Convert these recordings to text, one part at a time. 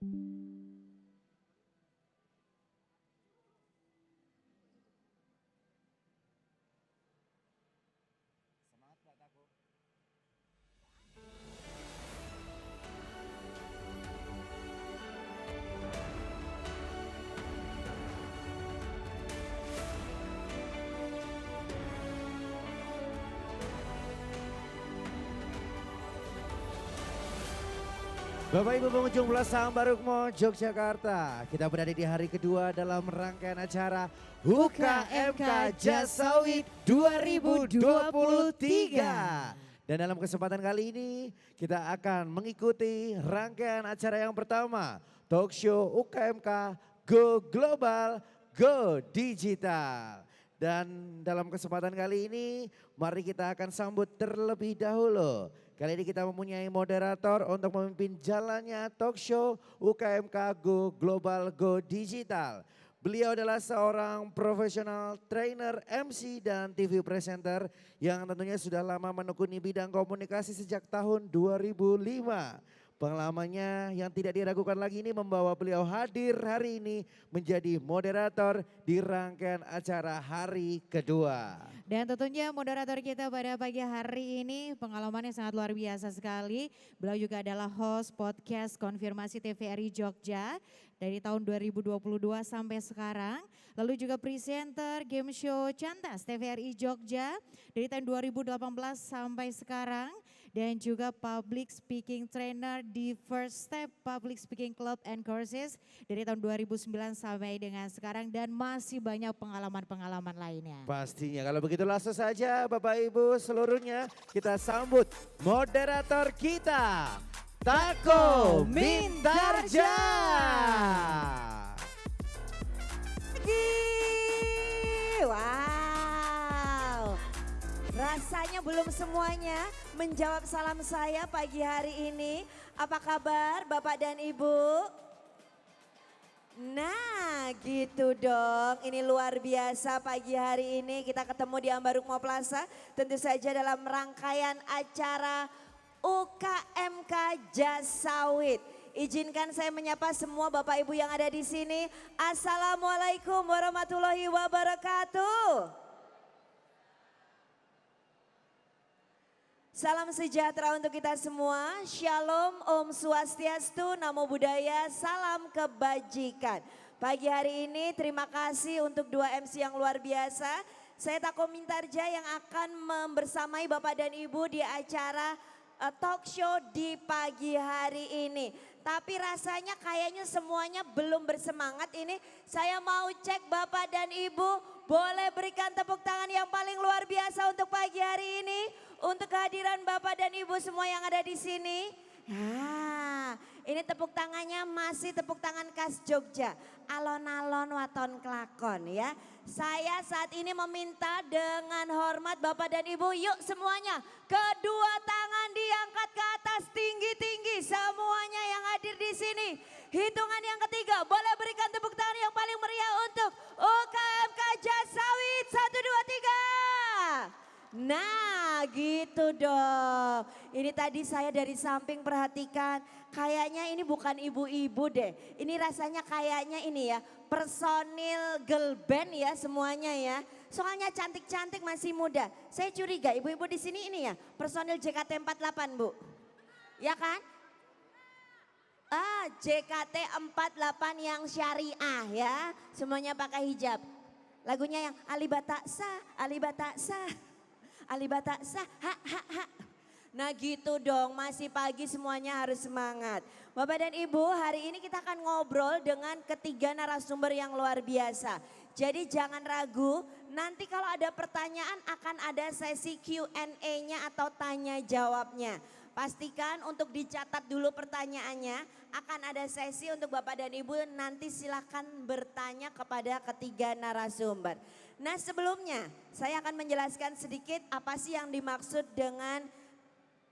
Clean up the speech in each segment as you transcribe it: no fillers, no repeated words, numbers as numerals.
Semangat Mbak Tako. Bapak Ibu pengunjung Belasang Barukmo Yogyakarta, kita berada di hari kedua dalam rangkaian acara UKMK Jasawid 2023. Dan dalam kesempatan kali ini kita akan mengikuti rangkaian acara yang pertama, Talk Show UKMK Go Global, Go Digital. Dan dalam kesempatan kali ini mari kita akan sambut terlebih dahulu. Kali ini kita mempunyai moderator untuk memimpin jalannya talk show UKMK Go Global Go Digital. Beliau adalah seorang profesional trainer, MC dan TV presenter yang tentunya sudah lama menekuni bidang komunikasi sejak tahun 2005. Pengalamannya yang tidak diragukan lagi ini membawa beliau hadir hari ini menjadi moderator di rangkaian acara hari kedua. Dan tentunya moderator kita pada pagi hari ini pengalamannya sangat luar biasa sekali. Beliau juga adalah host podcast Konfirmasi TVRI Jogja dari tahun 2022 sampai sekarang. Lalu juga presenter game show Cantas TVRI Jogja dari tahun 2018 sampai sekarang. Dan juga public speaking trainer di First Step Public Speaking Club and Courses dari tahun 2009 sampai dengan sekarang. Dan masih banyak pengalaman-pengalaman lainnya. Pastinya kalau begitu langsung saja Bapak Ibu seluruhnya kita sambut moderator kita, Tako Mintarja. Wow, rasanya belum semuanya menjawab salam saya pagi hari ini. Apa kabar Bapak dan Ibu? Nah gitu dong, ini luar biasa pagi hari ini kita ketemu di Ambarukmo Plaza. Tentu saja dalam rangkaian acara UKMK Jasawid. Izinkan saya menyapa semua Bapak Ibu yang ada di sini. Assalamualaikum warahmatullahi wabarakatuh. Salam sejahtera untuk kita semua. Shalom, Om Swastiastu, Namo Buddhaya, salam kebajikan. Pagi hari ini terima kasih untuk dua MC yang luar biasa. Saya Tako Mintarja yang akan membersamai Bapak dan Ibu di acara talk show di pagi hari ini. Tapi rasanya kayaknya semuanya belum bersemangat ini. Saya mau cek Bapak dan Ibu, boleh berikan tepuk tangan yang paling luar biasa untuk pagi hari ini. Untuk kehadiran Bapak dan Ibu semua yang ada di sini. Nah, ini tepuk tangannya masih tepuk tangan khas Jogja. Alon-alon waton kelakon ya. Saya saat ini meminta dengan hormat Bapak dan Ibu, yuk semuanya kedua tangan diangkat ke atas tinggi-tinggi semuanya yang hadir di sini. Hitungan yang ketiga, boleh berikan tepuk tangan yang paling meriah untuk UKMK Jasawid 1, 2, 3. Nah gitu dong. Ini tadi saya dari samping perhatikan. Kayaknya ini bukan ibu-ibu deh. Ini rasanya kayaknya ini ya. Personil girl band ya semuanya ya. Soalnya cantik-cantik masih muda. Saya curiga ibu-ibu di sini ini ya. Personil JKT48 Bu. Ya kan? JKT48 yang syariah ya. Semuanya pakai hijab. Lagunya yang Alibataksa, Alibataksa. Alibataksa, ha ha ha. Nah gitu dong, masih pagi semuanya harus semangat. Bapak dan Ibu, hari ini kita akan ngobrol dengan ketiga narasumber yang luar biasa. Jadi jangan ragu, nanti kalau ada pertanyaan akan ada sesi Q&A-nya atau tanya jawabnya. Pastikan untuk dicatat dulu pertanyaannya, akan ada sesi untuk Bapak dan Ibu, nanti silakan bertanya kepada ketiga narasumber. Nah sebelumnya saya akan menjelaskan sedikit apa sih yang dimaksud dengan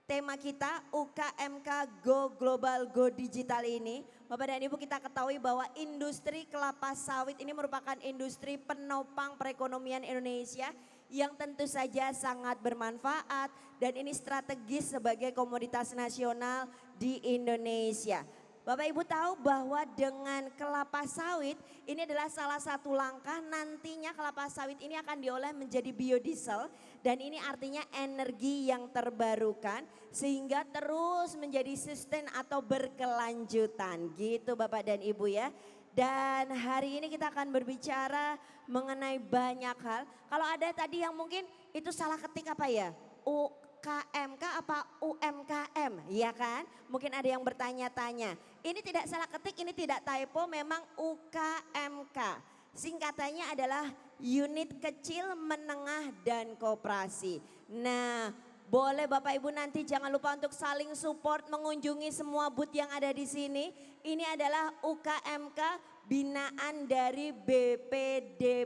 tema kita UKMK Go Global Go Digital ini. Bapak dan Ibu kita ketahui bahwa industri kelapa sawit ini merupakan industri penopang perekonomian Indonesia yang tentu saja sangat bermanfaat dan ini strategis sebagai komoditas nasional di Indonesia. Bapak Ibu tahu bahwa dengan kelapa sawit ini adalah salah satu langkah nantinya kelapa sawit ini akan diolah menjadi biodiesel dan ini artinya energi yang terbarukan sehingga terus menjadi sustain atau berkelanjutan gitu Bapak dan Ibu ya. Dan hari ini kita akan berbicara mengenai banyak hal. Kalau ada tadi yang mungkin itu salah ketik apa ya? UKMK apa UMKM, ya kan? Mungkin ada yang bertanya-tanya. Ini tidak salah ketik, ini tidak typo, memang UKMK. Singkatannya adalah unit kecil, menengah, dan koperasi. Nah, boleh Bapak Ibu nanti jangan lupa untuk saling support, mengunjungi semua booth yang ada di sini. Ini adalah UKMK binaan dari BPDPKS.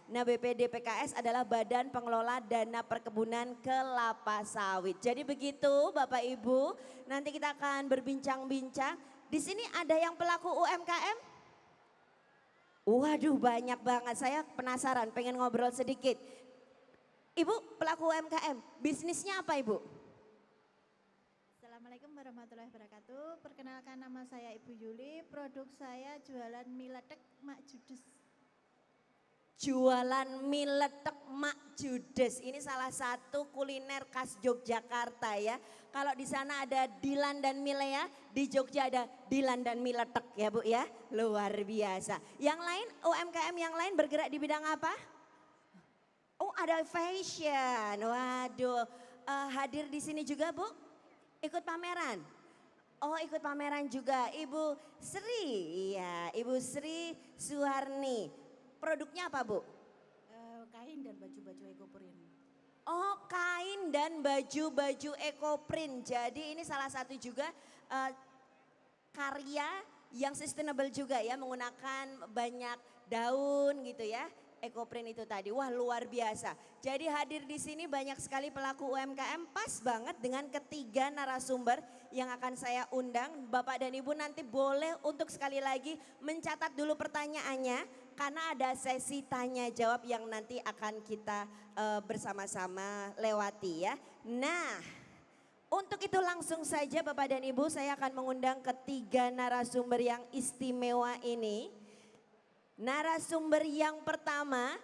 Nah BPDPKS adalah Badan Pengelola Dana Perkebunan Kelapa Sawit. Jadi begitu Bapak Ibu, nanti kita akan berbincang-bincang. Di sini ada yang pelaku UMKM? Waduh banyak banget, saya penasaran pengen ngobrol sedikit. Ibu pelaku UMKM, bisnisnya apa Ibu? Assalamualaikum warahmatullahi wabarakatuh. Perkenalkan nama saya Ibu Yuli, produk saya jualan mie ledek Mak Judes. Jualan mie letek Mak Judes. Ini salah satu kuliner khas Yogyakarta ya. Kalau di sana ada Dilan dan Milea, di Jogja ada Dilan dan mie letek ya Bu ya. Luar biasa. Yang lain UMKM yang lain bergerak di bidang apa? Oh ada fashion. Waduh. Hadir di sini juga Bu? Ikut pameran? Oh ikut pameran juga. Ibu Sri, iya Ibu Sri Suharni. Produknya apa Bu? Kain dan baju-baju ekoprint. Oh kain dan baju-baju ekoprint. Jadi ini salah satu juga karya yang sustainable juga ya. Menggunakan banyak daun gitu ya. Ekoprint itu tadi, wah luar biasa. Jadi hadir di sini banyak sekali pelaku UMKM, pas banget dengan ketiga narasumber yang akan saya undang. Bapak dan Ibu nanti boleh untuk sekali lagi mencatat dulu pertanyaannya, karena ada sesi tanya jawab yang nanti akan kita bersama-sama lewati ya. Nah, untuk itu langsung saja Bapak dan Ibu saya akan mengundang ketiga narasumber yang istimewa ini. Narasumber yang pertama,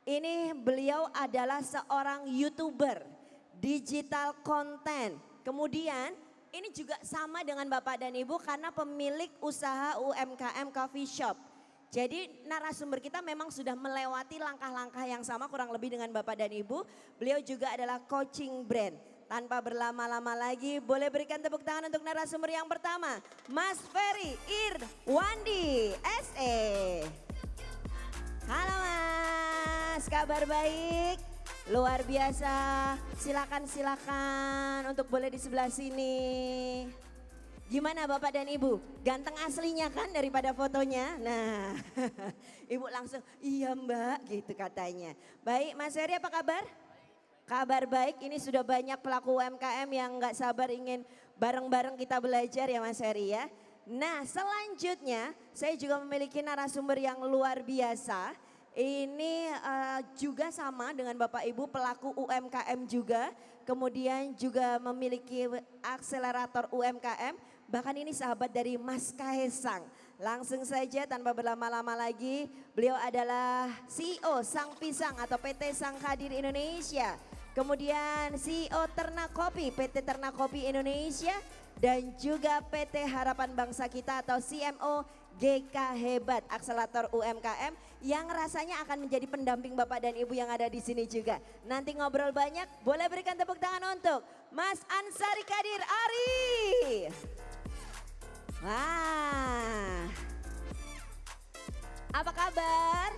ini beliau adalah seorang YouTuber, digital content. Kemudian ini juga sama dengan Bapak dan Ibu karena pemilik usaha UMKM coffee shop. Jadi narasumber kita memang sudah melewati langkah-langkah yang sama kurang lebih dengan Bapak dan Ibu. Beliau juga adalah coaching brand. Tanpa berlama-lama lagi, boleh berikan tepuk tangan untuk narasumber yang pertama, Mas Ferry Irwandi SE. Halo Mas, kabar baik? Luar biasa, silakan untuk boleh di sebelah sini. Gimana Bapak dan Ibu? Ganteng aslinya kan daripada fotonya? Nah, Ibu langsung, iya Mbak gitu katanya. Baik Mas Ferry apa kabar? Kabar baik, ini sudah banyak pelaku UMKM yang gak sabar ingin bareng-bareng kita belajar ya Mas Ferry ya. Nah selanjutnya saya juga memiliki narasumber yang luar biasa. Ini juga sama dengan Bapak Ibu pelaku UMKM juga. Kemudian juga memiliki akselerator UMKM. Bahkan ini sahabat dari Mas Kaesang. Langsung saja tanpa berlama-lama lagi. Beliau adalah CEO Sang Pisang atau PT Sang Hadir Indonesia. Kemudian CEO Ternak Kopi, PT Ternak Kopi Indonesia. Dan juga PT Harapan Bangsa Kita atau CMO GK Hebat, akselerator UMKM yang rasanya akan menjadi pendamping Bapak dan Ibu yang ada di sini juga. Nanti ngobrol banyak, boleh berikan tepuk tangan untuk Mas Ansari Kadir Ari. Wah, apa kabar?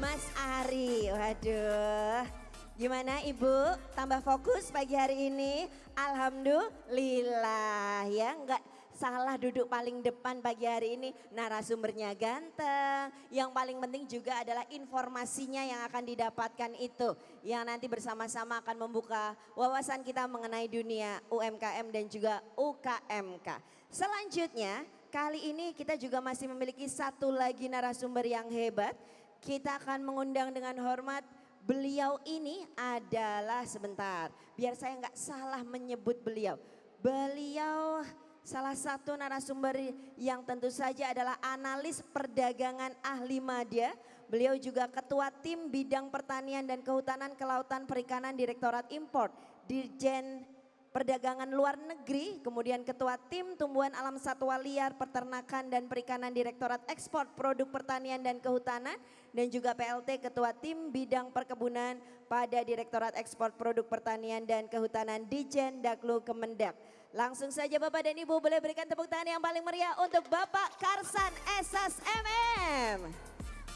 Mas Ari, waduh. Gimana Ibu, tambah fokus pagi hari ini? Alhamdulillah ya, enggak salah duduk paling depan pagi hari ini. Narasumbernya ganteng, yang paling penting juga adalah informasinya yang akan didapatkan itu. Yang nanti bersama-sama akan membuka wawasan kita mengenai dunia UMKM dan juga UKMK. Selanjutnya, kali ini kita juga masih memiliki satu lagi narasumber yang hebat. Kita akan mengundang dengan hormat. Beliau ini adalah, sebentar, biar saya nggak salah menyebut beliau. Beliau salah satu narasumber yang tentu saja adalah analis perdagangan ahli media. Beliau juga ketua tim bidang pertanian dan kehutanan kelautan perikanan Direktorat Import Dirjen Perdagangan Luar Negeri, kemudian ketua tim tumbuhan alam satwa liar peternakan dan perikanan Direktorat Ekspor Produk Pertanian dan Kehutanan, dan juga PLT ketua tim bidang perkebunan pada Direktorat Ekspor Produk Pertanian dan Kehutanan Dijen Daklu Kemendak. Langsung saja Bapak dan Ibu boleh berikan tepuk tangan yang paling meriah untuk Bapak Karsan Esas MM.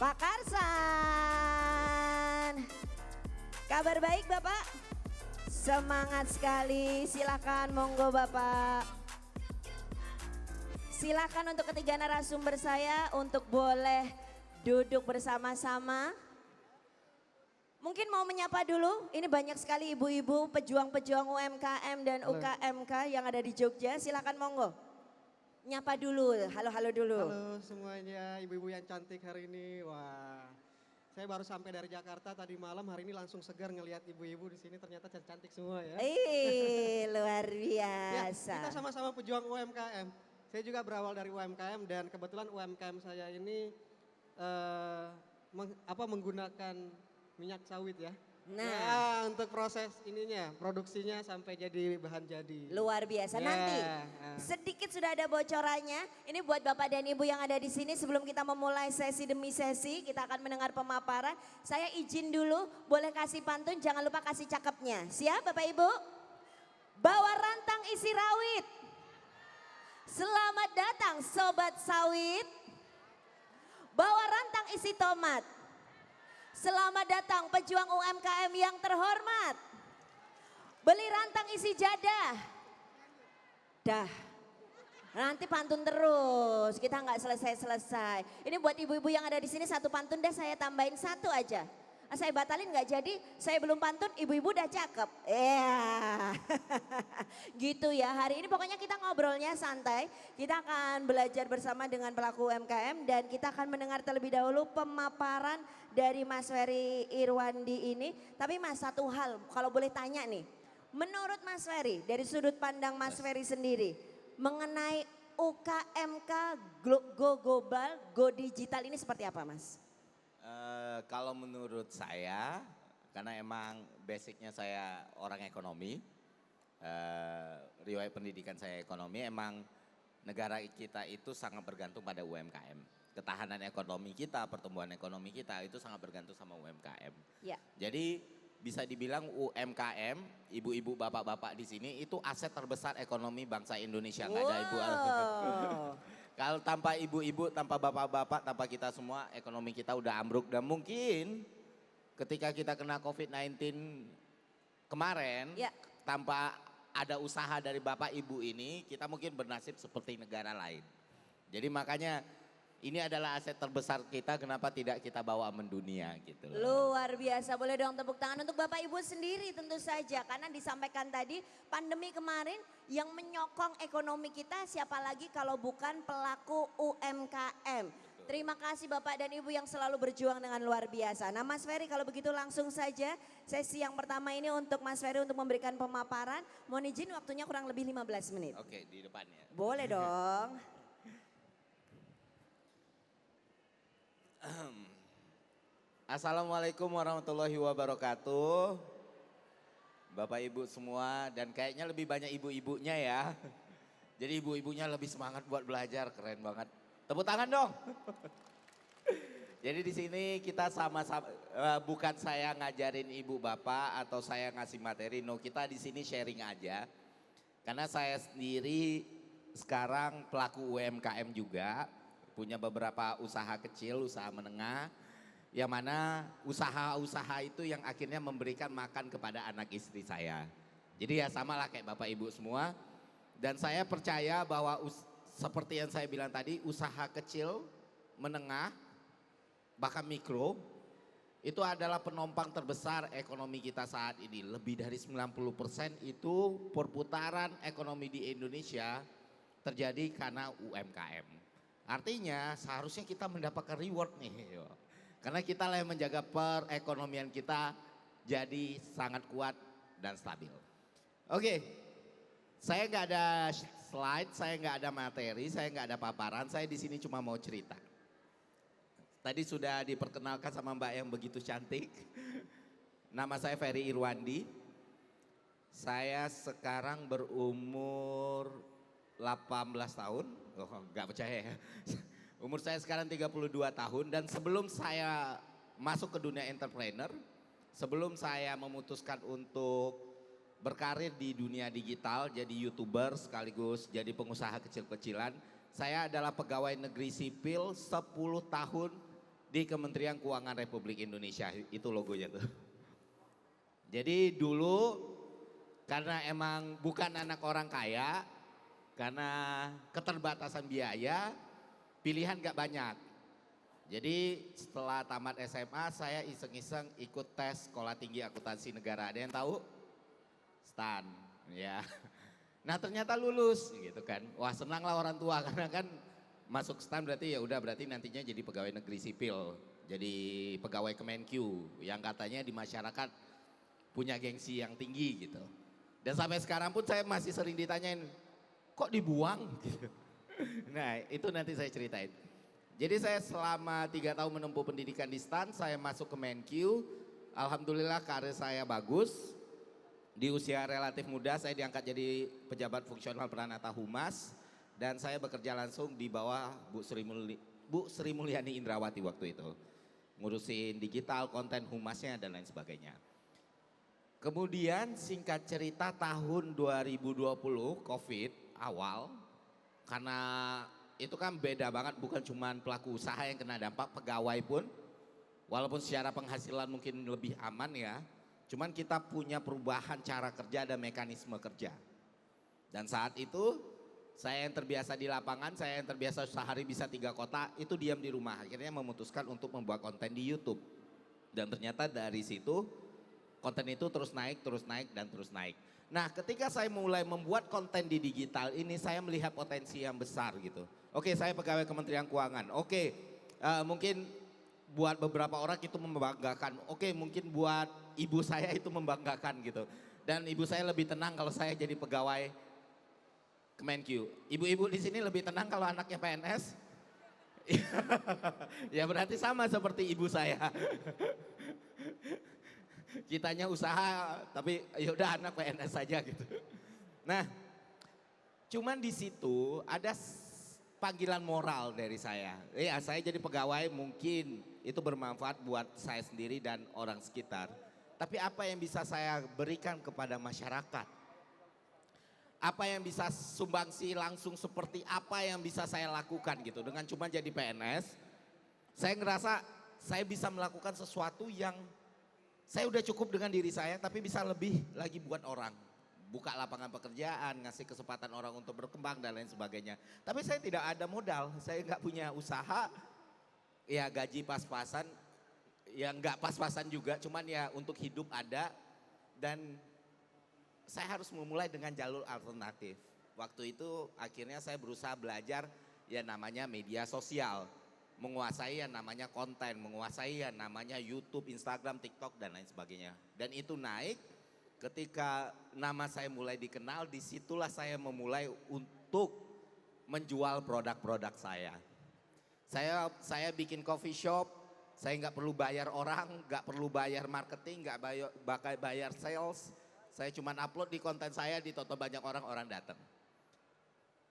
Pak Karsan, kabar baik Bapak? Semangat sekali, silakan monggo Bapak. Silakan untuk ketiga narasumber saya untuk boleh duduk bersama-sama. Mungkin mau menyapa dulu, ini banyak sekali ibu-ibu pejuang-pejuang UMKM dan UKMK yang ada di Jogja, silakan monggo. Nyapa dulu, halo-halo dulu. Halo semuanya, ibu-ibu yang cantik hari ini. Wah, saya baru sampai dari Jakarta tadi malam, hari ini langsung segar ngelihat ibu-ibu di sini, ternyata cantik semua ya. Luar Ya, biasa. kita sama-sama pejuang UMKM. Saya juga berawal dari UMKM dan kebetulan UMKM saya ini menggunakan minyak sawit ya. Nah, Ya, untuk proses ininya, produksinya sampai jadi bahan jadi. luar biasa. Ya, Nanti ya. sedikit sudah ada bocorannya. Ini buat Bapak dan Ibu yang ada di sini sebelum kita memulai sesi demi sesi, kita akan mendengar pemaparan. Saya izin dulu, boleh kasih pantun, jangan lupa kasih cakepnya. Siap Bapak Ibu? Bawa rantang isi rawit. Selamat datang Sobat Sawit. Bawa rantang isi tomat. Selamat datang pejuang UMKM yang terhormat. Beli rantang isi jadah. Dah. Nanti pantun terus, kita nggak selesai-selesai. Ini buat ibu-ibu yang ada di sini satu pantun deh, saya tambahin satu aja. Saya batalin nggak jadi, saya belum pantun, ibu-ibu udah cakep. Gitu ya, hari ini pokoknya kita ngobrolnya santai. Kita akan belajar bersama dengan pelaku UMKM dan kita akan mendengar terlebih dahulu pemaparan dari Mas Ferry Irwandi ini. Tapi Mas, satu hal kalau boleh tanya nih. Menurut Mas Ferry, dari sudut pandang Mas Ferry sendiri, mengenai UKMK Go Global, Go Digital ini seperti apa Mas? Kalau menurut saya, karena emang basicnya saya orang ekonomi, riwayat pendidikan saya ekonomi, emang negara kita itu sangat bergantung pada UMKM. Ketahanan ekonomi kita, pertumbuhan ekonomi kita itu sangat bergantung sama UMKM. Ya. Jadi bisa dibilang UMKM, ibu-ibu, bapak-bapak di sini itu aset terbesar ekonomi bangsa Indonesia. Nggak ada ibu. Kalau tanpa ibu-ibu, tanpa bapak-bapak, tanpa kita semua, ekonomi kita udah ambruk. Dan mungkin ketika kita kena COVID-19 kemarin, Ya. tanpa ada usaha dari bapak ibu ini, kita mungkin bernasib seperti negara lain. Jadi makanya ini adalah aset terbesar kita, kenapa tidak kita bawa mendunia gitu loh. Luar biasa, boleh dong tepuk tangan untuk Bapak Ibu sendiri tentu saja. Karena disampaikan tadi pandemi kemarin yang menyokong ekonomi kita siapa lagi kalau bukan pelaku UMKM. Terima kasih Bapak dan Ibu yang selalu berjuang dengan luar biasa. Nah Mas Ferry kalau begitu langsung saja sesi yang pertama ini untuk Mas Ferry untuk memberikan pemaparan. Mohon izin waktunya kurang lebih 15 menit. Oke, di depannya. Boleh dong. Assalamualaikum warahmatullahi wabarakatuh. Bapak ibu semua dan kayaknya lebih banyak ibu-ibunya ya. Jadi ibu-ibunya lebih semangat buat belajar, keren banget. Tepuk tangan dong. Jadi di sini kita sama-sama, bukan saya ngajarin ibu bapak atau saya ngasih materi, no, kita di sini sharing aja. Karena saya sendiri sekarang pelaku UMKM juga, punya beberapa usaha kecil, usaha menengah, yang mana usaha-usaha itu yang akhirnya memberikan makan kepada anak istri saya. Jadi ya samalah kayak bapak ibu semua. Dan saya percaya bahwa seperti yang saya bilang tadi, usaha kecil, menengah, bahkan mikro, itu adalah penopang terbesar ekonomi kita saat ini. Lebih dari 90% itu perputaran ekonomi di Indonesia terjadi karena UMKM. Artinya seharusnya kita mendapatkan reward nih. Karena kita lah yang menjaga perekonomian kita jadi sangat kuat dan stabil. Oke, Saya nggak ada slide, saya nggak ada materi, saya nggak ada paparan, saya di sini cuma mau cerita. Tadi sudah diperkenalkan sama Mbak yang begitu cantik. Nama saya Ferry Irwandi. Saya sekarang berumur 18 tahun. Oh, nggak percaya ya. Umur saya sekarang 32 tahun dan sebelum saya masuk ke dunia entrepreneur, sebelum saya memutuskan untuk berkarir di dunia digital, jadi YouTuber sekaligus jadi pengusaha kecil-kecilan, saya adalah pegawai negeri sipil 10 tahun di Kementerian Keuangan Republik Indonesia, itu logonya tuh. Jadi dulu karena emang bukan anak orang kaya, karena keterbatasan biaya, pilihan gak banyak. Jadi setelah tamat SMA saya iseng-iseng ikut tes sekolah tinggi akuntansi negara. Ada yang tahu? STAN, ya. Nah ternyata lulus gitu kan. Wah senang lah orang tua karena kan masuk STAN berarti ya udah berarti nantinya jadi pegawai negeri sipil. Jadi pegawai Kemenq yang katanya di masyarakat punya gengsi yang tinggi gitu. Dan sampai sekarang pun saya masih sering ditanyain, kok dibuang? Gitu. Nah itu nanti saya ceritain. Jadi saya selama 3 tahun menempuh pendidikan di STAN, saya masuk ke Kemenq. Alhamdulillah karir saya bagus. Di usia relatif muda saya diangkat jadi pejabat fungsional Pranata Humas. Dan saya bekerja langsung di bawah Bu Sri Mulyani Indrawati waktu itu. Ngurusin digital, konten humasnya dan lain sebagainya. Kemudian singkat cerita tahun 2020 COVID awal. Karena itu kan beda banget, bukan cuma pelaku usaha yang kena dampak, pegawai pun. Walaupun secara penghasilan mungkin lebih aman ya. Cuman kita punya perubahan cara kerja dan mekanisme kerja. Dan saat itu saya yang terbiasa di lapangan, saya yang terbiasa sehari bisa 3 kota, itu diam di rumah. Akhirnya memutuskan untuk membuat konten di YouTube. Dan ternyata dari situ konten itu terus naik, dan terus naik. Nah ketika saya mulai membuat konten di digital ini saya melihat potensi yang besar gitu. Oke saya pegawai Kementerian Keuangan, oke mungkin buat beberapa orang itu membanggakan. Oke mungkin buat ibu saya itu membanggakan gitu. Dan ibu saya lebih tenang kalau saya jadi pegawai Kemenq. Ibu-ibu di sini lebih tenang kalau anaknya PNS. Ya berarti sama seperti ibu saya. Kitanya usaha tapi yaudah anak PNS saja gitu. Nah cuman di situ ada panggilan moral dari saya. Ya saya jadi pegawai mungkin itu bermanfaat buat saya sendiri dan orang sekitar. Tapi apa yang bisa saya berikan kepada masyarakat? Apa yang bisa sumbangsi langsung seperti apa yang bisa saya lakukan gitu. Dengan cuma jadi PNS, saya ngerasa saya bisa melakukan sesuatu yang saya udah cukup dengan diri saya tapi bisa lebih lagi buat orang. Buka lapangan pekerjaan, ngasih kesempatan orang untuk berkembang dan lain sebagainya. Tapi saya tidak ada modal, saya nggak punya usaha, ya gaji pas-pasan, ya nggak pas-pasan juga, cuman ya untuk hidup ada dan saya harus memulai dengan jalur alternatif. Waktu itu akhirnya saya berusaha belajar ya namanya media sosial. Menguasai yang namanya konten, menguasai yang namanya YouTube, Instagram, TikTok dan lain sebagainya. Dan itu naik ketika nama saya mulai dikenal, disitulah saya memulai untuk menjual produk-produk saya. Saya bikin coffee shop, saya nggak perlu bayar orang, nggak perlu bayar marketing, nggak bayar sales. Saya cuma upload di konten saya, ditonton banyak orang datang.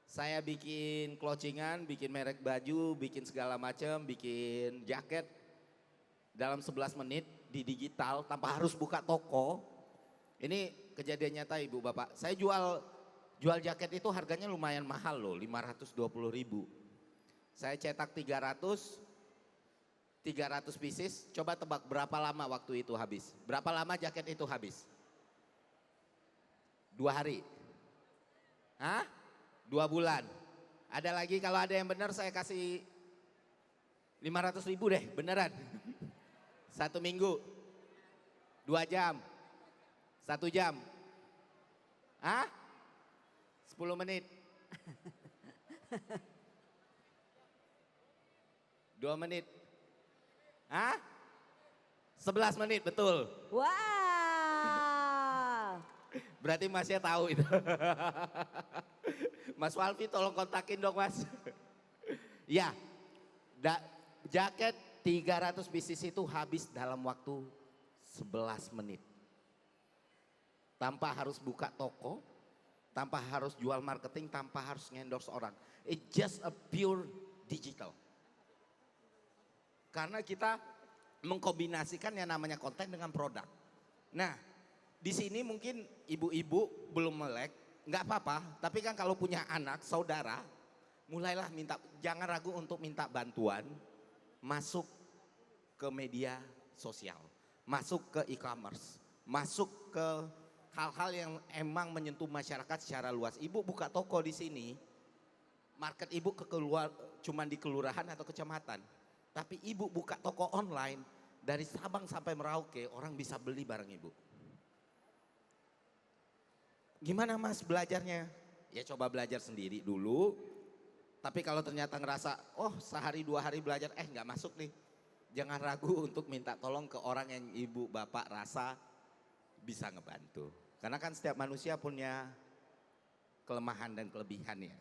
Saya bikin clothingan, bikin merek baju, bikin segala macam, bikin jaket. Dalam 11 menit di digital tanpa harus buka toko. Ini kejadian nyata ibu bapak. Saya jual jaket itu harganya lumayan mahal loh, 520.000. Saya cetak 300 pieces. Coba tebak berapa lama waktu itu habis? Berapa lama jaket itu habis? 2 hari. Hah? 2 bulan. Ada lagi kalau ada yang benar saya kasih 500.000 deh, beneran. 1 minggu. 2 jam. 1 jam. Hah? 10 menit. 2 menit. Hah? 11 menit, betul. Wow. Berarti Masnya tahu itu. Mas Walfi tolong kontakin dong Mas. Ya, jaket 300 pieces itu habis dalam waktu 11 menit. Tanpa harus buka toko, tanpa harus jual marketing, tanpa harus ngendorse orang. It's just a pure digital. Karena kita mengkombinasikan yang namanya konten dengan produk. Nah, di sini mungkin ibu-ibu belum melek, nggak apa-apa. Tapi kan kalau punya anak, saudara, mulailah jangan ragu untuk minta bantuan, masuk ke media sosial, masuk ke e-commerce, masuk ke hal-hal yang emang menyentuh masyarakat secara luas. Ibu buka toko di sini, market ibu cuman di kelurahan atau kecamatan. Tapi ibu buka toko online, dari Sabang sampai Merauke orang bisa beli barang ibu. Gimana Mas belajarnya? Ya coba belajar sendiri dulu. Tapi kalau ternyata ngerasa, oh sehari 2 hari belajar, nggak masuk nih. Jangan ragu untuk minta tolong ke orang yang ibu bapak rasa bisa ngebantu. Karena kan setiap manusia punya kelemahan dan kelebihan ya.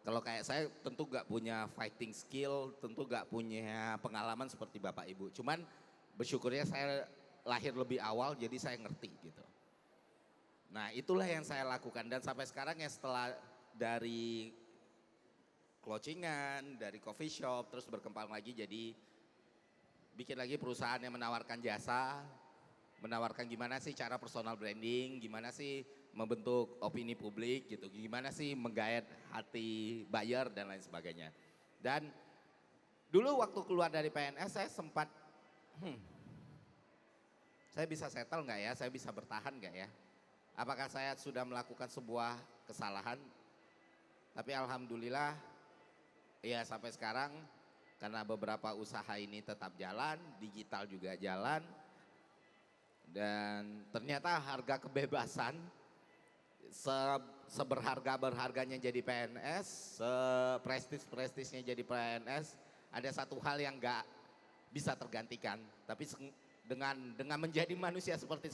Kalau kayak saya tentu gak punya fighting skill, tentu gak punya pengalaman seperti bapak ibu. Cuman bersyukurnya saya lahir lebih awal jadi saya ngerti gitu. Nah itulah yang saya lakukan dan sampai sekarang ya setelah dari clothingan, dari coffee shop terus berkembang lagi jadi bikin lagi perusahaan yang menawarkan jasa, menawarkan gimana sih cara personal branding, gimana sih membentuk opini publik gitu, gimana sih menggait hati buyer dan lain sebagainya. Dan dulu waktu keluar dari PNS saya sempat, saya bisa settle nggak ya, saya bisa bertahan nggak ya? Apakah saya sudah melakukan sebuah kesalahan? Tapi alhamdulillah ya sampai sekarang karena beberapa usaha ini tetap jalan, digital juga jalan. Dan ternyata harga kebebasan seberharga-berharganya jadi PNS, seprestis-prestisnya jadi PNS, ada satu hal yang gak bisa tergantikan. Tapi dengan menjadi manusia seperti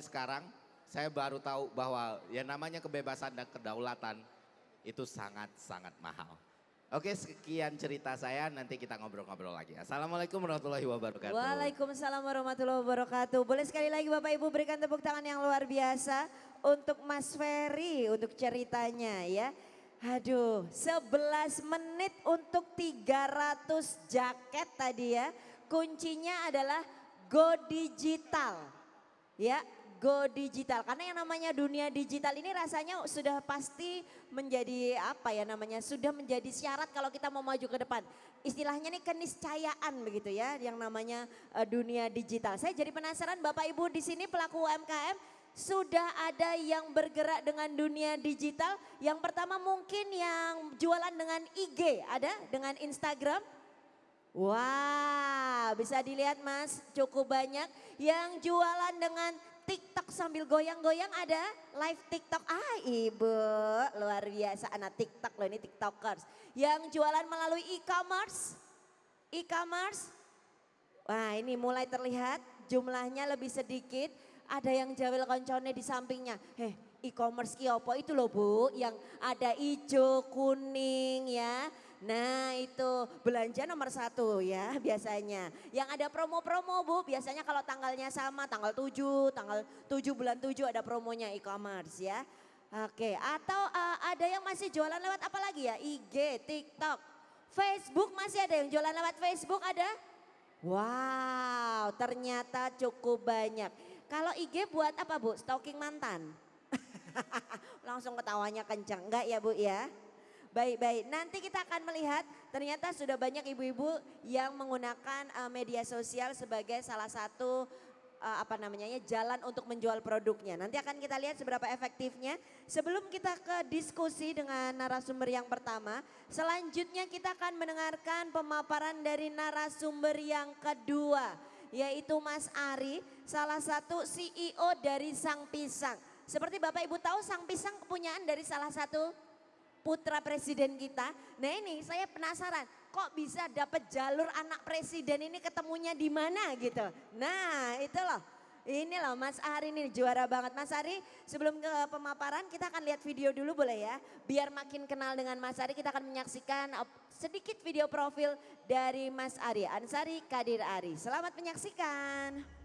sekarang, saya baru tahu bahwa yang namanya kebebasan dan kedaulatan itu sangat-sangat mahal. Oke, sekian cerita saya, nanti kita ngobrol-ngobrol lagi. Assalamualaikum warahmatullahi wabarakatuh. Waalaikumsalam warahmatullahi wabarakatuh. Boleh sekali lagi Bapak Ibu berikan tepuk tangan yang luar biasa untuk Mas Ferry untuk ceritanya ya. Aduh, 11 menit untuk 300 jaket tadi ya. Kuncinya adalah go digital. Ya, go digital. Karena yang namanya dunia digital ini rasanya sudah pasti menjadi sudah menjadi syarat kalau kita mau maju ke depan. Istilahnya nih keniscayaan begitu ya yang namanya dunia digital. Saya jadi penasaran Bapak Ibu di sini pelaku UMKM sudah ada yang bergerak dengan dunia digital. Yang pertama mungkin yang jualan dengan IG, ada dengan Instagram. Wah, bisa dilihat Mas, cukup banyak. Yang jualan dengan TikTok sambil goyang-goyang ada live TikTok. Ibu luar biasa anak TikTok loh, ini TikTokers. Yang jualan melalui e-commerce. Wah ini mulai terlihat jumlahnya lebih sedikit. Ada yang jawil koncone di sampingnya. E-commerce ki opo itu loh Bu, yang ada hijau, kuning ya. Nah itu belanja nomor 1 ya biasanya. Yang ada promo-promo Bu, biasanya kalau tanggalnya sama, tanggal 7 bulan 7 ada promonya e-commerce ya. Oke, atau ada yang masih jualan lewat apa lagi ya? IG, TikTok, Facebook, masih ada yang jualan lewat Facebook ada? Wow, ternyata cukup banyak. Kalau IG buat apa Bu? Stalking mantan? Langsung ketawanya kencang, enggak ya Bu ya? Baik-baik, nanti kita akan melihat ternyata sudah banyak ibu-ibu yang menggunakan media sosial sebagai salah satu jalan untuk menjual produknya. Nanti akan kita lihat seberapa efektifnya. Sebelum kita ke diskusi dengan narasumber yang pertama, selanjutnya kita akan mendengarkan pemaparan dari narasumber yang kedua, yaitu Mas Ari, salah satu CEO dari Sang Pisang. Seperti Bapak Ibu tahu Sang Pisang kepunyaan dari salah satu putra presiden kita. Nah ini saya penasaran kok bisa dapat jalur anak presiden ini ketemunya di mana gitu. Nah itu loh Ini loh Mas Ari nih juara banget. Mas Ari sebelum ke pemaparan kita akan lihat video dulu boleh ya. Biar makin kenal dengan Mas Ari kita akan menyaksikan sedikit video profil dari Mas Ari. Ansari Kadir Ari. Selamat menyaksikan.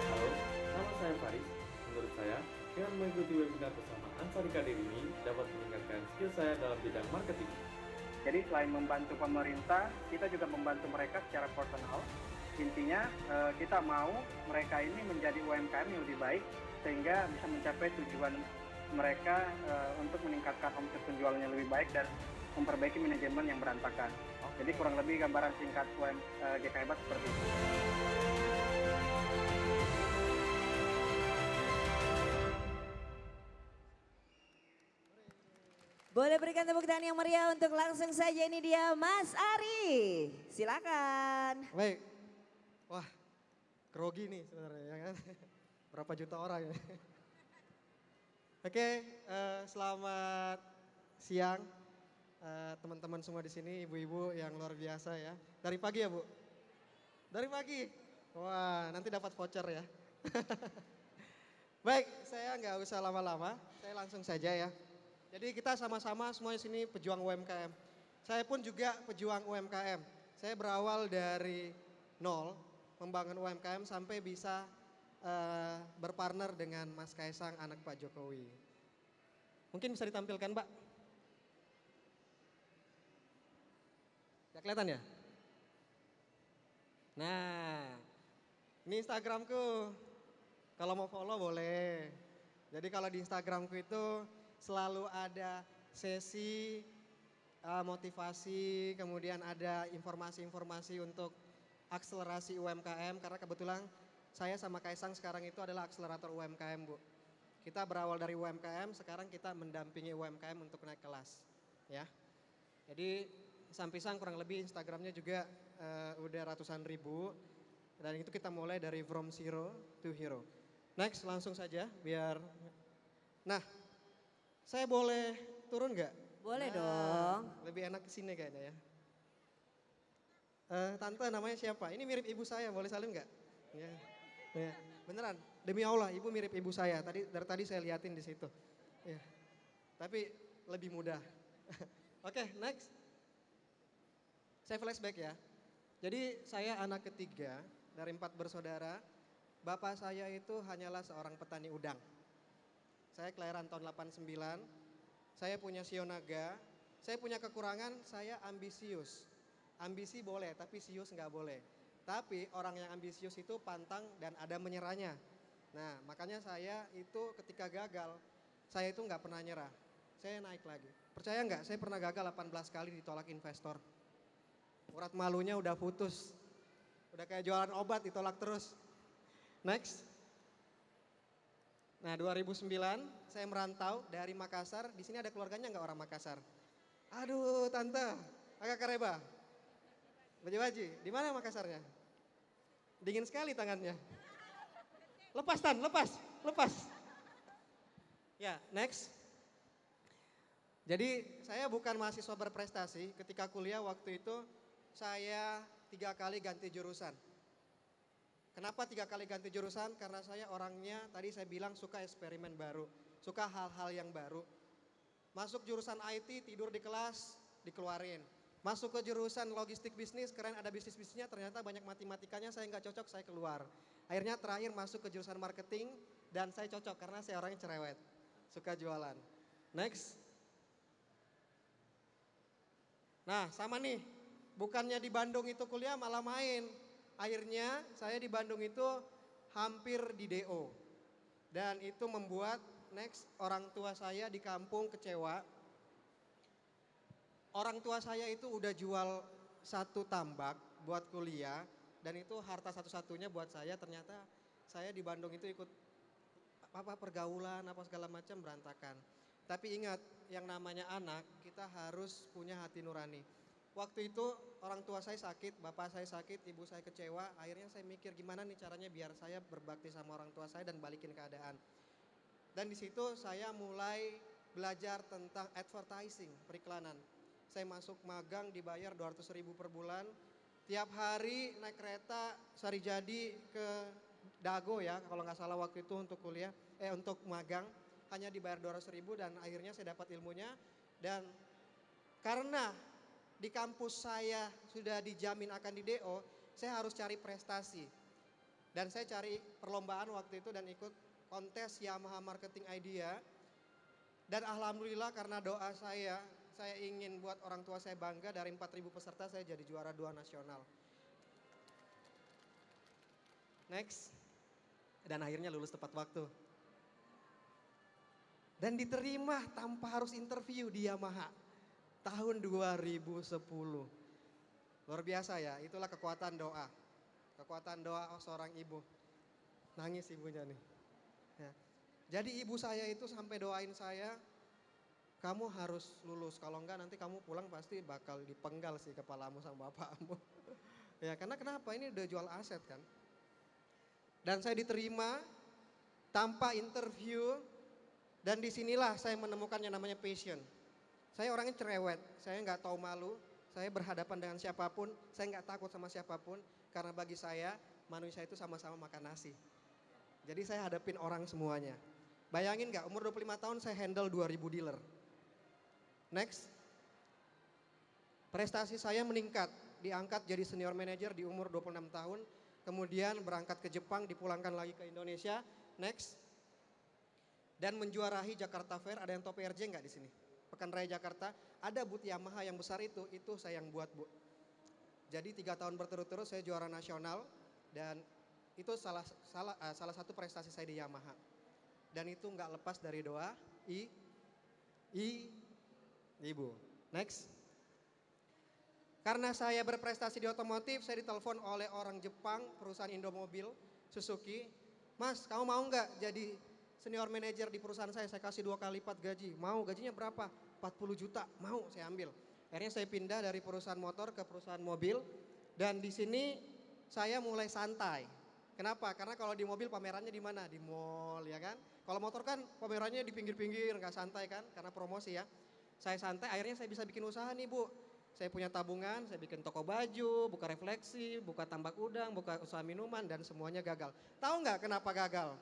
Halo, nama saya Faris. Menurut saya, dengan mengikuti webinar bersama Ansari Kadir ini dapat meningkatkan skill saya dalam bidang marketing. Jadi selain membantu pemerintah, kita juga membantu mereka secara personal. Intinya kita mau mereka ini menjadi UMKM yang lebih baik sehingga bisa mencapai tujuan mereka untuk meningkatkan omset penjualannya lebih baik dan memperbaiki manajemen yang berantakan. Jadi kurang lebih gambaran singkat GK Hebat seperti itu. Boleh berikan tepuk tangan yang meriah untuk langsung saja ini dia Mas Ari. Silakan. Baik. Wah, grogi nih sebenarnya ya kan. Berapa juta orang ya. Oke, selamat siang teman-teman semua di sini, ibu-ibu yang luar biasa ya. Dari pagi ya Bu? Dari pagi? Wah, nanti dapat voucher ya. Baik, saya nggak usah lama-lama, saya langsung saja ya. Jadi kita sama-sama semua di sini pejuang UMKM. Saya pun juga pejuang UMKM. Saya berawal dari nol, membangun UMKM sampai bisa berpartner dengan Mas Kaisang, anak Pak Jokowi. Mungkin bisa ditampilkan Mbak? Gak kelihatan ya? Nah, ini Instagramku. Kalau mau follow boleh. Jadi kalau di Instagramku itu selalu ada sesi motivasi, kemudian ada informasi-informasi untuk akselerasi UMKM. Karena kebetulan saya sama Kaisang sekarang itu adalah akselerator UMKM Bu. Kita berawal dari UMKM, sekarang kita mendampingi UMKM untuk naik kelas. Ya. Jadi pisang kurang lebih Instagramnya juga udah ratusan ribu. Dan itu kita mulai dari from zero to hero. Next langsung saja biar. Nah, saya boleh turun nggak? Boleh dong. Lebih enak kesini kayaknya ya. Tante namanya siapa? Ini mirip ibu saya, boleh salim nggak? Ya. Ya. Beneran, demi Allah ibu mirip ibu saya. Dari tadi saya liatin di situ. Ya. Tapi lebih mudah. Oke, next. Saya flashback ya. Jadi saya anak ketiga dari 4 bersaudara. Bapak saya itu hanyalah seorang petani udang. Saya kelahiran tahun 89. Saya punya sio naga. Saya punya kekurangan, saya ambisius. Ambisi boleh, tapi sius nggak boleh. Tapi orang yang ambisius itu pantang dan ada menyerahnya. Nah, makanya saya itu ketika gagal, saya itu nggak pernah nyerah. Saya naik lagi. Percaya nggak, saya pernah gagal 18 kali ditolak investor. Urat malunya udah putus. Udah kayak jualan obat ditolak terus. Next. Nah 2009 saya merantau dari Makassar. Di sini ada keluarganya nggak orang Makassar? Aduh tante, agak kareba. Baji-baji, di mana Makassarnya? Dingin sekali tangannya. Lepas Tan, lepas. Ya, next. Jadi saya bukan mahasiswa berprestasi, ketika kuliah waktu itu saya 3 kali ganti jurusan. Kenapa 3 kali ganti jurusan? Karena saya orangnya tadi saya bilang suka eksperimen baru, suka hal-hal yang baru. Masuk jurusan IT, tidur di kelas, dikeluarin. Masuk ke jurusan logistik bisnis, keren ada bisnisnya, ternyata banyak matematikanya, saya nggak cocok, saya keluar. Akhirnya terakhir masuk ke jurusan marketing, dan saya cocok karena saya orangnya cerewet, suka jualan. Next. Nah sama nih, bukannya di Bandung itu kuliah malah main. Akhirnya saya di Bandung itu hampir di DO. Dan itu membuat next orang tua saya di kampung kecewa. Orang tua saya itu udah jual 1 tambak buat kuliah. Dan itu harta satu-satunya buat saya, ternyata saya di Bandung itu ikut pergaulan apa segala macam berantakan. Tapi ingat, yang namanya anak kita harus punya hati nurani. Waktu itu orang tua saya sakit, bapak saya sakit, ibu saya kecewa. Akhirnya saya mikir gimana nih caranya biar saya berbakti sama orang tua saya dan balikin keadaan. Dan di situ saya mulai belajar tentang advertising, periklanan. Saya masuk magang dibayar 200.000 per bulan. Tiap hari naik kereta Sarijadi ke Dago ya, kalau nggak salah waktu itu untuk kuliah, untuk magang. Hanya dibayar 200.000 dan akhirnya saya dapat ilmunya. Dan karena di kampus saya sudah dijamin akan di DO, saya harus cari prestasi. Dan saya cari perlombaan waktu itu dan ikut kontes Yamaha Marketing Idea. Dan alhamdulillah karena doa saya ingin buat orang tua saya bangga, dari 4.000 peserta saya jadi juara 2 nasional. Next. Dan akhirnya lulus tepat waktu. Dan diterima tanpa harus interview di Yamaha. Tahun 2010. Luar biasa ya, itulah kekuatan doa. Kekuatan doa seorang ibu. Nangis ibunya nih. Ya. Jadi ibu saya itu sampai doain saya, kamu harus lulus, kalau enggak nanti kamu pulang pasti bakal dipenggal sih kepalamu sama bapakmu. Ya karena kenapa, ini udah jual aset kan. Dan saya diterima tanpa interview, dan disinilah saya menemukan yang namanya passion. Saya orangnya cerewet, saya nggak tahu malu, saya berhadapan dengan siapapun, saya nggak takut sama siapapun, karena bagi saya manusia itu sama-sama makan nasi. Jadi saya hadapin orang semuanya. Bayangin nggak, umur 25 tahun saya handle 2.000 dealer. Next. Prestasi saya meningkat, diangkat jadi senior manager di umur 26 tahun, kemudian berangkat ke Jepang, dipulangkan lagi ke Indonesia. Next. Dan menjuarahi Jakarta Fair, ada yang top PRJ nggak di sini? Pekan Raya Jakarta, ada booth Yamaha yang besar itu saya yang buat Bu. Jadi 3 tahun berturut-turut saya juara nasional, dan itu salah satu prestasi saya di Yamaha. Dan itu nggak lepas dari doa ibu. Next. Karena saya berprestasi di otomotif, saya ditelepon oleh orang Jepang, perusahaan Indomobil, Suzuki. Mas, kamu mau nggak jadi senior manager di perusahaan saya kasih 2 kali lipat gaji. Mau, gajinya berapa? 40 juta, mau saya ambil. Akhirnya saya pindah dari perusahaan motor ke perusahaan mobil. Dan di sini saya mulai santai. Kenapa? Karena kalau di mobil pamerannya di mana? Di mall ya kan. Kalau motor kan pamerannya di pinggir-pinggir, nggak santai kan, karena promosi ya. Saya santai, akhirnya saya bisa bikin usaha nih Bu. Saya punya tabungan, saya bikin toko baju, buka refleksi, buka tambak udang, buka usaha minuman, dan semuanya gagal. Tahu nggak kenapa gagal?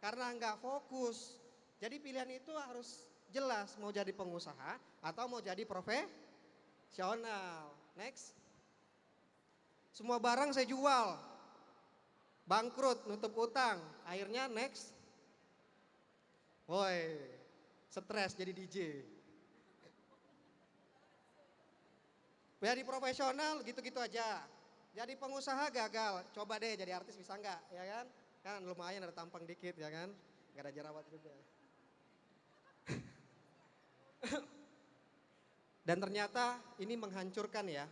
Karena nggak fokus. Jadi pilihan itu harus jelas, mau jadi pengusaha atau mau jadi profesional. Next. Semua barang saya jual. Bangkrut, nutup utang. Akhirnya next. Woi, stres jadi DJ. Jadi profesional gitu-gitu aja. Jadi pengusaha gagal, coba deh jadi artis bisa nggak, ya kan? Kan lumayan ada tampang dikit ya kan, nggak ada jerawat juga. Dan ternyata ini menghancurkan ya.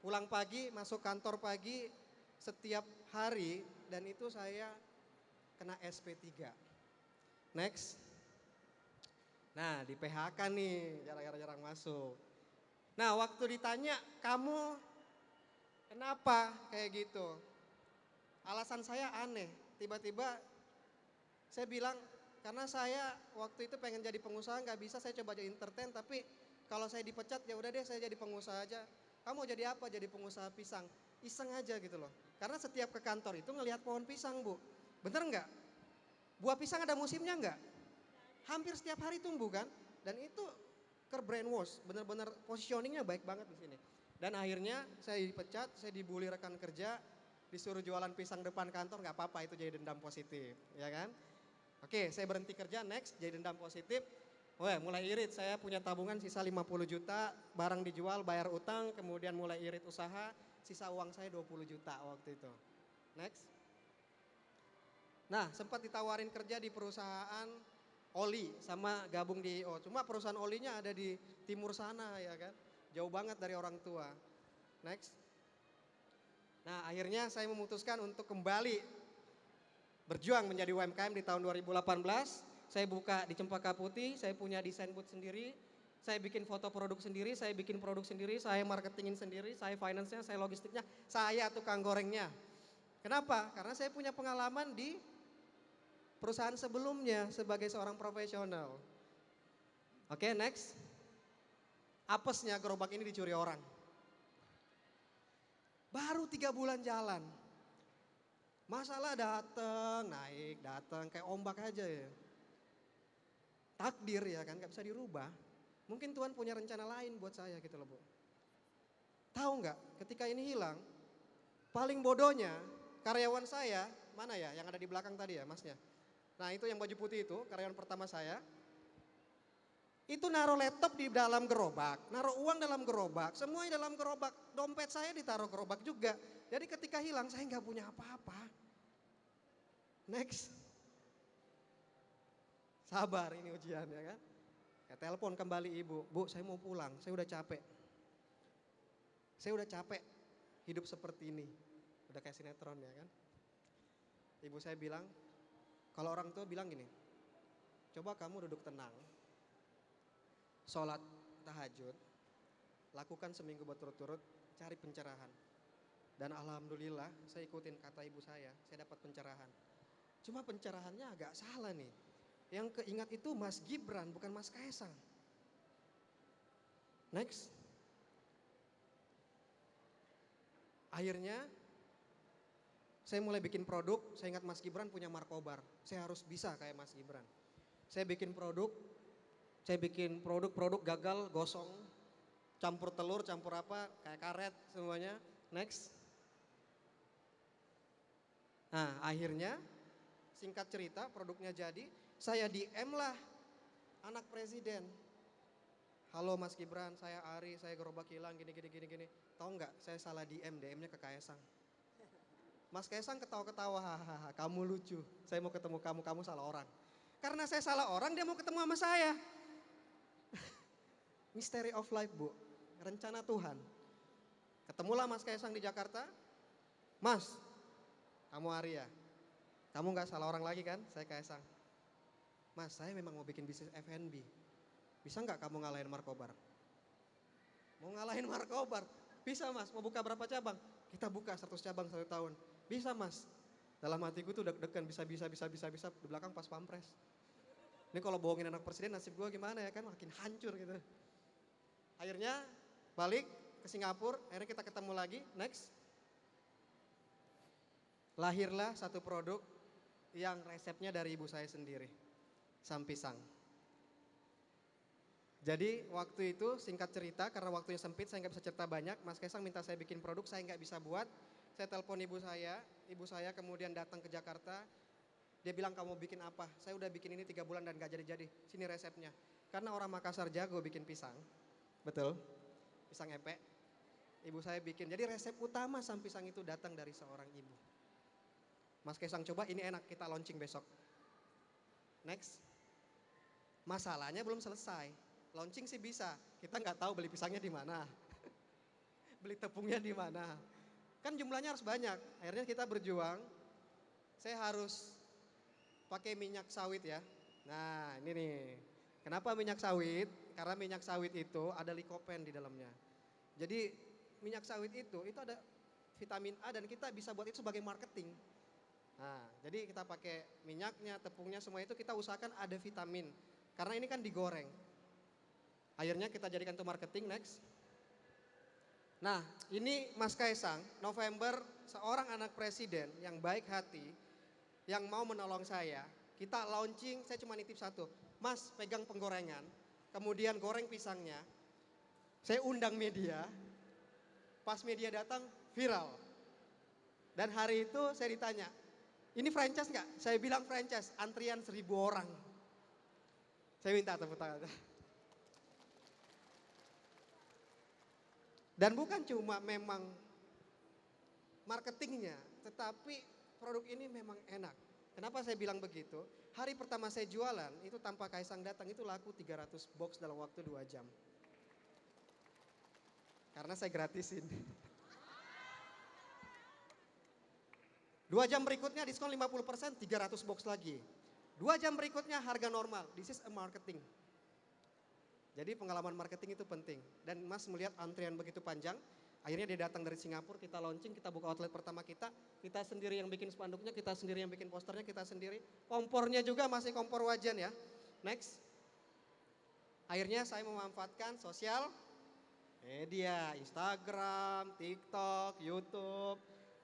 Pulang pagi, masuk kantor pagi setiap hari dan itu saya kena SP3. Next. Nah di PHK nih, jarang-jarang masuk. Nah waktu ditanya, kamu kenapa kayak gitu? Alasan saya aneh, tiba-tiba saya bilang, karena saya waktu itu pengen jadi pengusaha nggak bisa, saya coba jadi entertain, tapi kalau saya dipecat ya udah deh saya jadi pengusaha aja. Kamu mau jadi apa? Jadi pengusaha pisang. Iseng aja gitu loh. Karena setiap ke kantor itu ngelihat pohon pisang Bu. Bener nggak? Buah pisang ada musimnya nggak? Hampir setiap hari tumbuh kan? Dan itu ke brainwash, bener-bener positioningnya baik banget di sini. Dan akhirnya saya dipecat, saya dibully rekan kerja, disuruh jualan pisang depan kantor, nggak apa-apa itu jadi dendam positif, ya kan? Oke, saya berhenti kerja, next jadi dendam positif. Wah, mulai irit, saya punya tabungan sisa 50 juta, barang dijual, bayar utang, kemudian mulai irit usaha, sisa uang saya 20 juta waktu itu. Next. Nah, sempat ditawarin kerja di perusahaan oli sama gabung di IO. Cuma perusahaan olinya ada di timur sana ya kan. Jauh banget dari orang tua. Next. Nah, akhirnya saya memutuskan untuk kembali berjuang menjadi UMKM di tahun 2018. Saya buka di Cempaka Putih, saya punya desain booth sendiri, saya bikin foto produk sendiri, saya bikin produk sendiri, saya marketingin sendiri, saya finance-nya, saya logistiknya, saya tukang gorengnya. Kenapa? Karena saya punya pengalaman di perusahaan sebelumnya sebagai seorang profesional. Oke, next. Apesnya gerobak ini dicuri orang. Baru 3 bulan jalan. Masalah datang, naik, datang kayak ombak aja ya. Takdir ya kan, gak bisa dirubah. Mungkin Tuhan punya rencana lain buat saya gitu loh Bu. Tahu nggak? Ketika ini hilang, paling bodohnya karyawan saya, mana ya yang ada di belakang tadi ya masnya. Nah itu yang baju putih itu, karyawan pertama saya. Itu naruh laptop di dalam gerobak, naruh uang dalam gerobak, semuanya dalam gerobak. Dompet saya ditaruh gerobak juga. Jadi ketika hilang saya nggak punya apa-apa. Next. Sabar ini ujian ya kan. Ya telepon kembali ibu, Bu saya mau pulang, saya udah capek. Saya udah capek hidup seperti ini. Udah kayak sinetron ya kan. Ibu saya bilang, kalau orang tua bilang gini, coba kamu duduk tenang, sholat tahajud, lakukan seminggu berturut-turut, cari pencerahan. Dan alhamdulillah saya ikutin kata ibu saya dapat pencerahan. Cuma pencerahannya agak salah nih. Yang keingat itu Mas Gibran bukan Mas Kaisang. Next. Akhirnya saya mulai bikin produk, saya ingat Mas Gibran punya markobar. Saya harus bisa kayak Mas Gibran. Saya bikin produk gagal, gosong, campur telur, campur apa, kayak karet semuanya. Next. Nah akhirnya singkat cerita produknya jadi, saya DM lah anak presiden. Halo Mas Gibran, saya Ari, saya gerobak hilang gini. Tahu nggak? Saya salah DM-nya ke Kaisang. Mas Kaisang ketawa-ketawa, hahaha, kamu lucu. Saya mau ketemu kamu salah orang. Karena saya salah orang, dia mau ketemu sama saya. Mystery of life Bu, rencana Tuhan. Ketemulah Mas Kaisang di Jakarta. Mas, kamu Ari ya? Kamu nggak salah orang lagi kan? Saya Kaisang. Mas, saya memang mau bikin bisnis F&B. Bisa nggak kamu ngalahin markobar? Mau ngalahin markobar? Bisa Mas, mau buka berapa cabang? Kita buka 100 cabang 1 tahun. Bisa Mas. Dalam hatiku tuh deg-degan bisa. Di belakang pas pampres. Ini kalau bohongin anak presiden nasib gue gimana ya kan? Makin hancur gitu. Akhirnya balik ke Singapura, akhirnya kita ketemu lagi, next. Lahirlah satu produk yang resepnya dari ibu saya sendiri. Sampisang. Jadi waktu itu singkat cerita karena waktunya sempit saya nggak bisa cerita banyak. Mas Kaisang minta saya bikin produk, saya nggak bisa buat. Saya telepon ibu saya kemudian datang ke Jakarta. Dia bilang kamu bikin apa? Saya udah bikin ini 3 bulan dan gak jadi-jadi. Sini resepnya. Karena orang Makassar jago bikin pisang. Betul? Pisang epek. Ibu saya bikin. Jadi resep utama sampisang itu datang dari seorang ibu. Mas Kaisang coba, ini enak, kita launching besok. Next. Masalahnya belum selesai. Launching sih bisa, kita nggak tahu beli pisangnya di mana. Beli tepungnya di mana. Kan jumlahnya harus banyak. Akhirnya kita berjuang. Saya harus pakai minyak sawit ya. Nah, ini nih. Kenapa minyak sawit? Karena minyak sawit itu ada likopen di dalamnya. Jadi minyak sawit itu ada vitamin A dan kita bisa buat itu sebagai marketing. Nah, jadi kita pakai minyaknya, tepungnya, semua itu kita usahakan ada vitamin. Karena ini kan digoreng. Akhirnya kita jadikan itu marketing, next. Nah, ini Mas Kaisang, November, seorang anak presiden yang baik hati, yang mau menolong saya. Kita launching, saya cuma nitip satu. Mas pegang penggorengan, kemudian goreng pisangnya. Saya undang media, pas media datang viral. Dan hari itu saya ditanya, ini franchise nggak? Saya bilang franchise, antrian 1.000 orang. Saya minta tepuk tangan. Dan bukan cuma memang marketingnya, tetapi produk ini memang enak. Kenapa saya bilang begitu? Hari pertama saya jualan, itu tanpa Kaisang datang, itu laku 300 box dalam waktu 2 jam. Karena saya gratisin. 2 jam berikutnya diskon 50%, 300 box lagi. 2 jam berikutnya harga normal, this is a marketing. Jadi pengalaman marketing itu penting. Dan Mas melihat antrian begitu panjang, akhirnya dia datang dari Singapura, kita launching, kita buka outlet pertama kita sendiri yang bikin spanduknya, kita sendiri yang bikin posternya, kita sendiri. Kompornya juga masih kompor wajan ya. Next. Akhirnya saya memanfaatkan sosial media, Instagram, TikTok, YouTube.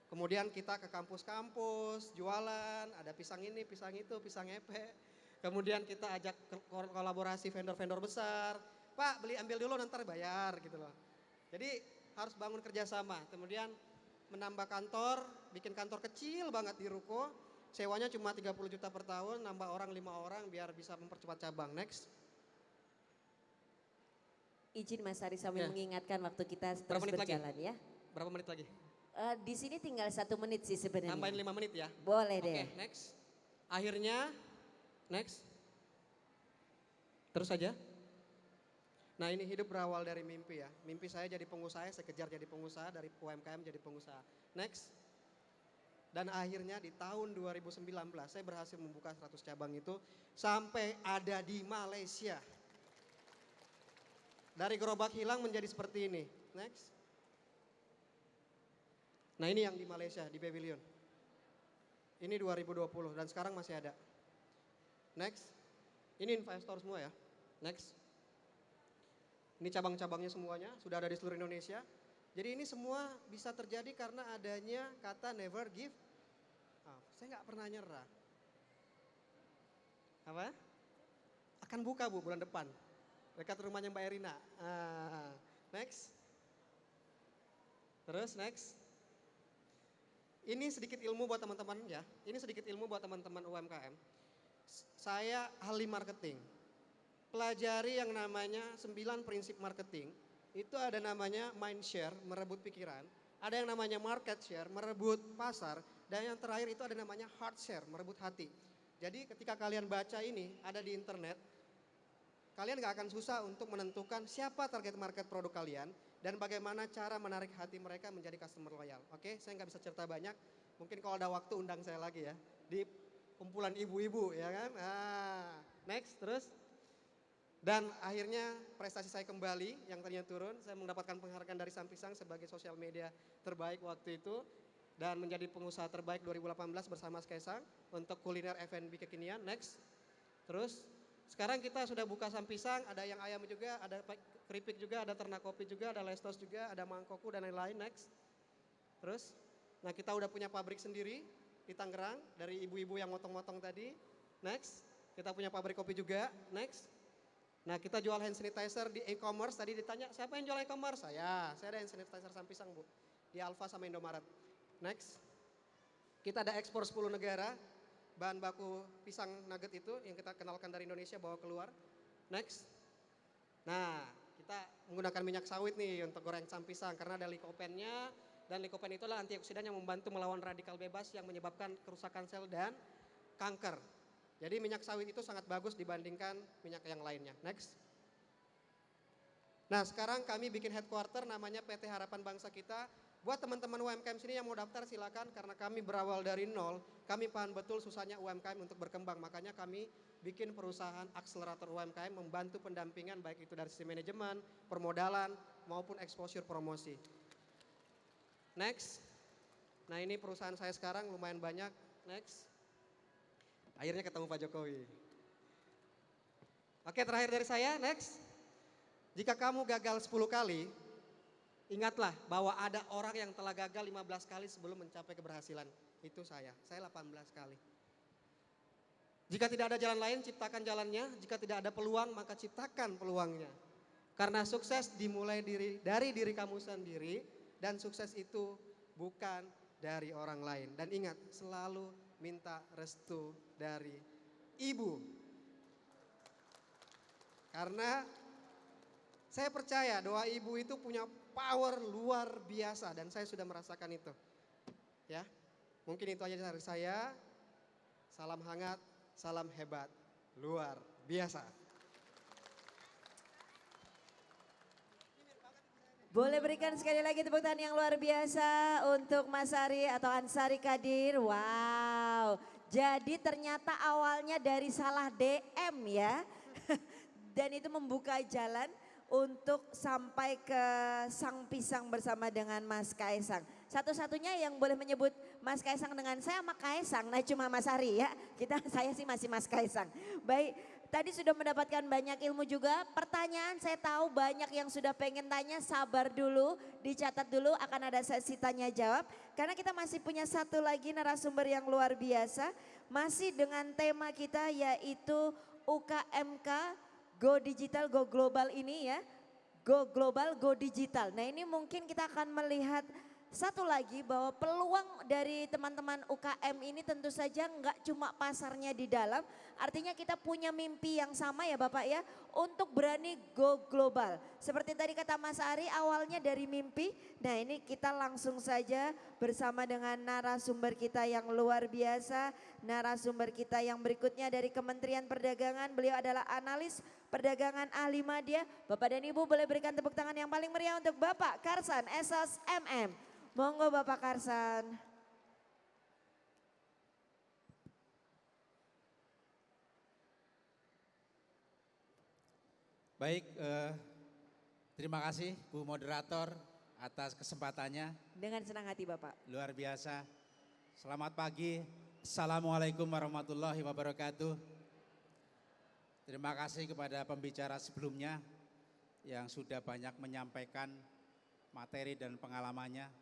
Kemudian kita ke kampus-kampus, jualan, ada pisang ini, pisang itu, pisang epe. Kemudian kita ajak kolaborasi vendor-vendor besar. Pak beli ambil dulu nanti bayar gitu loh. Jadi harus bangun kerjasama. Kemudian menambah kantor, bikin kantor kecil banget di ruko. Sewanya cuma 30 juta per tahun, nambah orang 5 orang biar bisa mempercepat cabang. Next. Izin Mas Ari sambil Ya. mengingatkan waktu kita terus Berapa menit lagi? berjalan ya. Berapa menit lagi? Di sini tinggal 1 menit sih sebenarnya. Tambahin 5 menit ya. Boleh deh. Oke, next. Akhirnya, next. Terus saja. Nah ini hidup berawal dari mimpi ya. Mimpi saya jadi pengusaha, saya kejar jadi pengusaha, dari UMKM jadi pengusaha. Next. Dan akhirnya di tahun 2019 saya berhasil membuka 100 cabang itu sampai ada di Malaysia. Dari gerobak hilang menjadi seperti ini. Next. Nah ini yang di Malaysia, di Pavilion. Ini 2020 dan sekarang masih ada. Next. Ini investor semua ya. Next. Ini cabang-cabangnya semuanya, sudah ada di seluruh Indonesia. Jadi ini semua bisa terjadi karena adanya kata never give up. Saya nggak pernah nyerah. Apa? Akan buka Bu bulan depan. Dekat rumahnya Mbak Erina. Next. Terus next. Ini sedikit ilmu buat teman-teman ya. Ini sedikit ilmu buat teman-teman UMKM. Saya ahli marketing. Pelajari yang namanya 9 prinsip marketing. Itu ada namanya mind share, merebut pikiran. Ada yang namanya market share, merebut pasar. Dan yang terakhir itu ada namanya heart share, merebut hati. Jadi ketika kalian baca ini, ada di internet. Kalian gak akan susah untuk menentukan siapa target market produk kalian. Dan bagaimana cara menarik hati mereka menjadi customer loyal. Oke, saya gak bisa cerita banyak. Mungkin kalau ada waktu undang saya lagi ya. Di kumpulan ibu-ibu ya kan. Next, terus. Dan akhirnya prestasi saya kembali yang tadinya turun. Saya mendapatkan penghargaan dari Sampisang sebagai sosial media terbaik waktu itu. Dan menjadi pengusaha terbaik 2018 bersama Kaisang untuk kuliner F&B kekinian. Next. Terus sekarang kita sudah buka Sampisang, ada yang ayam juga, ada keripik juga, ada ternak kopi juga, ada lestos juga, ada mangkoku dan lain-lain. Next. Terus, nah kita udah punya pabrik sendiri di Tangerang dari ibu-ibu yang motong-motong tadi. Next. Kita punya pabrik kopi juga. Next. Nah kita jual hand sanitizer di e-commerce, tadi ditanya siapa yang jual e-commerce? Saya ada hand sanitizer Sampisang Bu, di Alfa sama Indomaret. Next, kita ada ekspor 10 negara, bahan baku pisang nugget itu yang kita kenalkan dari Indonesia bawa keluar. Next, nah kita menggunakan minyak sawit nih untuk goreng Sampisang karena ada likopennya Dan lycopene itulah antioksidan yang membantu melawan radikal bebas yang menyebabkan kerusakan sel dan kanker. Jadi minyak sawit itu sangat bagus dibandingkan minyak yang lainnya. Next. Nah sekarang kami bikin headquarter namanya PT Harapan Bangsa Kita. Buat teman-teman UMKM sini yang mau daftar silakan, karena kami berawal dari nol, kami paham betul susahnya UMKM untuk berkembang. Makanya kami bikin perusahaan akselerator UMKM membantu pendampingan baik itu dari sisi manajemen, permodalan maupun exposure promosi. Next. Nah ini perusahaan saya sekarang lumayan banyak. Next. Akhirnya ketemu Pak Jokowi. Oke, terakhir dari saya, next. Jika kamu gagal 10 kali, ingatlah bahwa ada orang yang telah gagal 15 kali sebelum mencapai keberhasilan. Itu saya 18 kali. Jika tidak ada jalan lain, ciptakan jalannya. Jika tidak ada peluang, maka ciptakan peluangnya. Karena sukses dimulai dari diri kamu sendiri, dan sukses itu bukan dari orang lain. Dan ingat, selalu minta restu dari ibu. Karena saya percaya doa ibu itu punya power luar biasa dan saya sudah merasakan itu. Ya. Mungkin itu aja dari saya. Salam hangat, salam hebat, luar biasa. Boleh berikan sekali lagi tepuk tangan yang luar biasa untuk Mas Ari atau Ansari Kadir. Wow, jadi ternyata awalnya dari salah DM ya. Dan itu membuka jalan untuk sampai ke Sang Pisang bersama dengan Mas Kaisang. Satu-satunya yang boleh menyebut Mas Kaisang dengan saya sama Kaisang, nah cuma Mas Ari ya. Saya sih masih Mas Kaisang. Baik, tadi sudah mendapatkan banyak ilmu juga. Pertanyaan saya tahu banyak yang sudah pengen tanya, sabar dulu, dicatat dulu, akan ada sesi tanya jawab. Karena kita masih punya satu lagi narasumber yang luar biasa. Masih dengan tema kita yaitu UKMK Go Digital, Go Global ini ya. Go Global, Go Digital. Nah ini mungkin kita akan melihat satu lagi bahwa peluang dari teman-teman UKM ini tentu saja nggak cuma pasarnya di dalam. Artinya kita punya mimpi yang sama ya Bapak ya. Untuk berani go global. Seperti tadi kata Mas Ari awalnya dari mimpi. Nah ini kita langsung saja bersama dengan narasumber kita yang luar biasa. Narasumber kita yang berikutnya dari Kementerian Perdagangan. Beliau adalah analis perdagangan ahli media. Bapak dan Ibu boleh berikan tepuk tangan yang paling meriah untuk Bapak Karsan Esos MM. Monggo Bapak Karsan. Baik, terima kasih Bu Moderator atas kesempatannya. Dengan senang hati Bapak. Luar biasa. Selamat pagi. Assalamualaikum warahmatullahi wabarakatuh. Terima kasih kepada pembicara sebelumnya yang sudah banyak menyampaikan materi dan pengalamannya.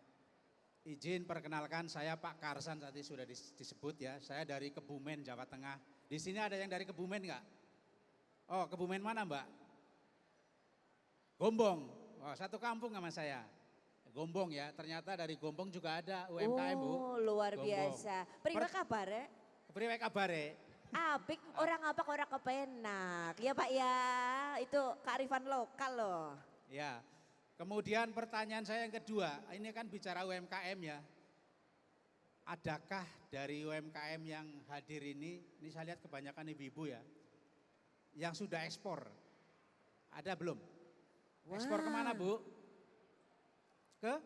Izin perkenalkan, saya Pak Karsan, tadi sudah disebut ya. Saya dari Kebumen, Jawa Tengah. Di sini ada yang dari Kebumen enggak? Oh, Kebumen mana Mbak? Gombong. Oh, satu kampung sama saya. Gombong ya, ternyata dari Gombong juga ada UMKM Bu. Oh, luar Gombong. biasa. Priwe kabare? Priwe kabare? Apik, orang apa kok orang kepenak. Ya Pak ya, itu kearifan lokal loh. Ya. Kemudian pertanyaan saya yang kedua, ini kan bicara UMKM ya. Adakah dari UMKM yang hadir ini saya lihat kebanyakan ibu-ibu ya, yang sudah ekspor? Ada belum? Ekspor kemana Bu? Ke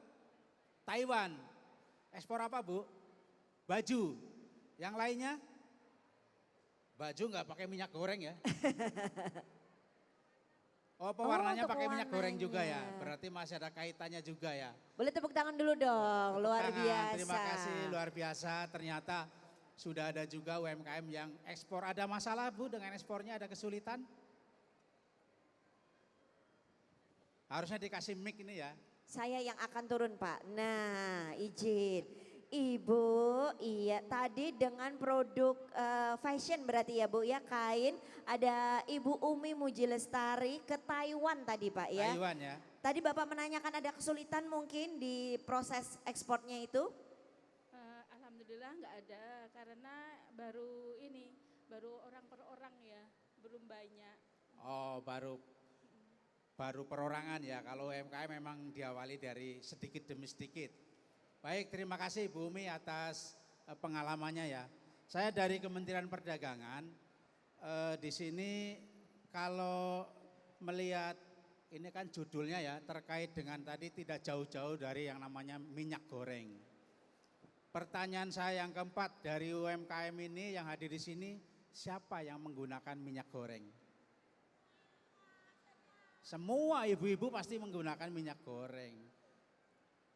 Taiwan. Ekspor apa Bu? Baju. Yang lainnya? Baju nggak pakai minyak goreng ya? Oh pewarnanya pakai minyak goreng juga ya, berarti masih ada kaitannya juga ya. Boleh tepuk tangan dulu dong, luar biasa. Terima kasih, luar biasa. Ternyata sudah ada juga UMKM yang ekspor. Ada masalah Bu dengan ekspornya, ada kesulitan? Harusnya dikasih mic ini ya. Saya yang akan turun Pak, nah izin. Ibu, iya tadi dengan produk fashion berarti ya Bu ya, kain. Ada Ibu Umi Mujilestari ke Taiwan tadi Pak ya. Taiwan ya. Tadi Bapak menanyakan ada kesulitan mungkin di proses ekspornya itu? Alhamdulillah nggak ada karena baru orang per orang ya, belum banyak. Oh baru perorangan ya, kalau UMKM memang diawali dari sedikit demi sedikit. Baik, terima kasih Bu Umi atas pengalamannya ya. Saya dari Kementerian Perdagangan, di sini kalau melihat ini kan judulnya ya terkait dengan tadi tidak jauh-jauh dari yang namanya minyak goreng. Pertanyaan saya yang keempat dari UMKM ini yang hadir di sini, siapa yang menggunakan minyak goreng? Semua ibu-ibu pasti menggunakan minyak goreng.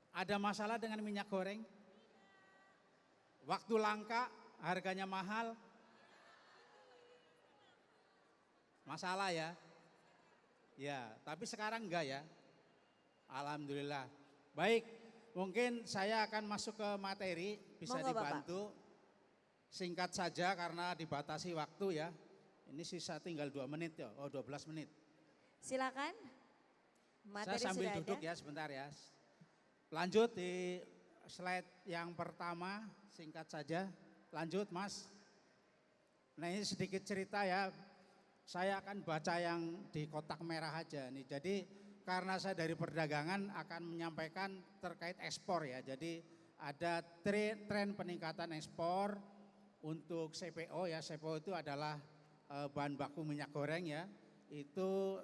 Ada masalah dengan minyak goreng? Waktu langka, harganya mahal? Masalah ya? Ya, tapi sekarang enggak ya. Alhamdulillah. Baik, mungkin saya akan masuk ke materi, bisa Monggo, Bapak. dibantu. Singkat saja karena dibatasi waktu ya. Ini sisa tinggal 2 menit ya, 12 menit. Silakan. Materi Saya sambil sudah duduk ada. ya sebentar ya. Lanjut di slide yang pertama, singkat saja. Lanjut Mas. Nah ini sedikit cerita ya. Saya akan baca yang di kotak merah aja nih. Jadi karena saya dari perdagangan akan menyampaikan terkait ekspor ya. Jadi ada tren peningkatan ekspor untuk CPO ya. CPO itu adalah bahan baku minyak goreng ya. Itu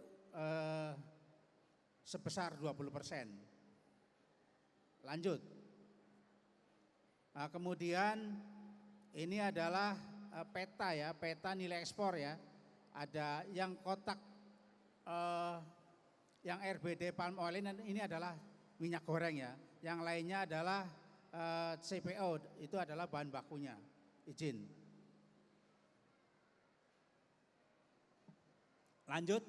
sebesar 20%. Lanjut. Nah, kemudian ini adalah peta ya, peta nilai ekspor ya. Ada yang kotak yang RBD palm oil ini adalah minyak goreng ya. Yang lainnya adalah CPO, itu adalah bahan bakunya. Izin. Lanjut.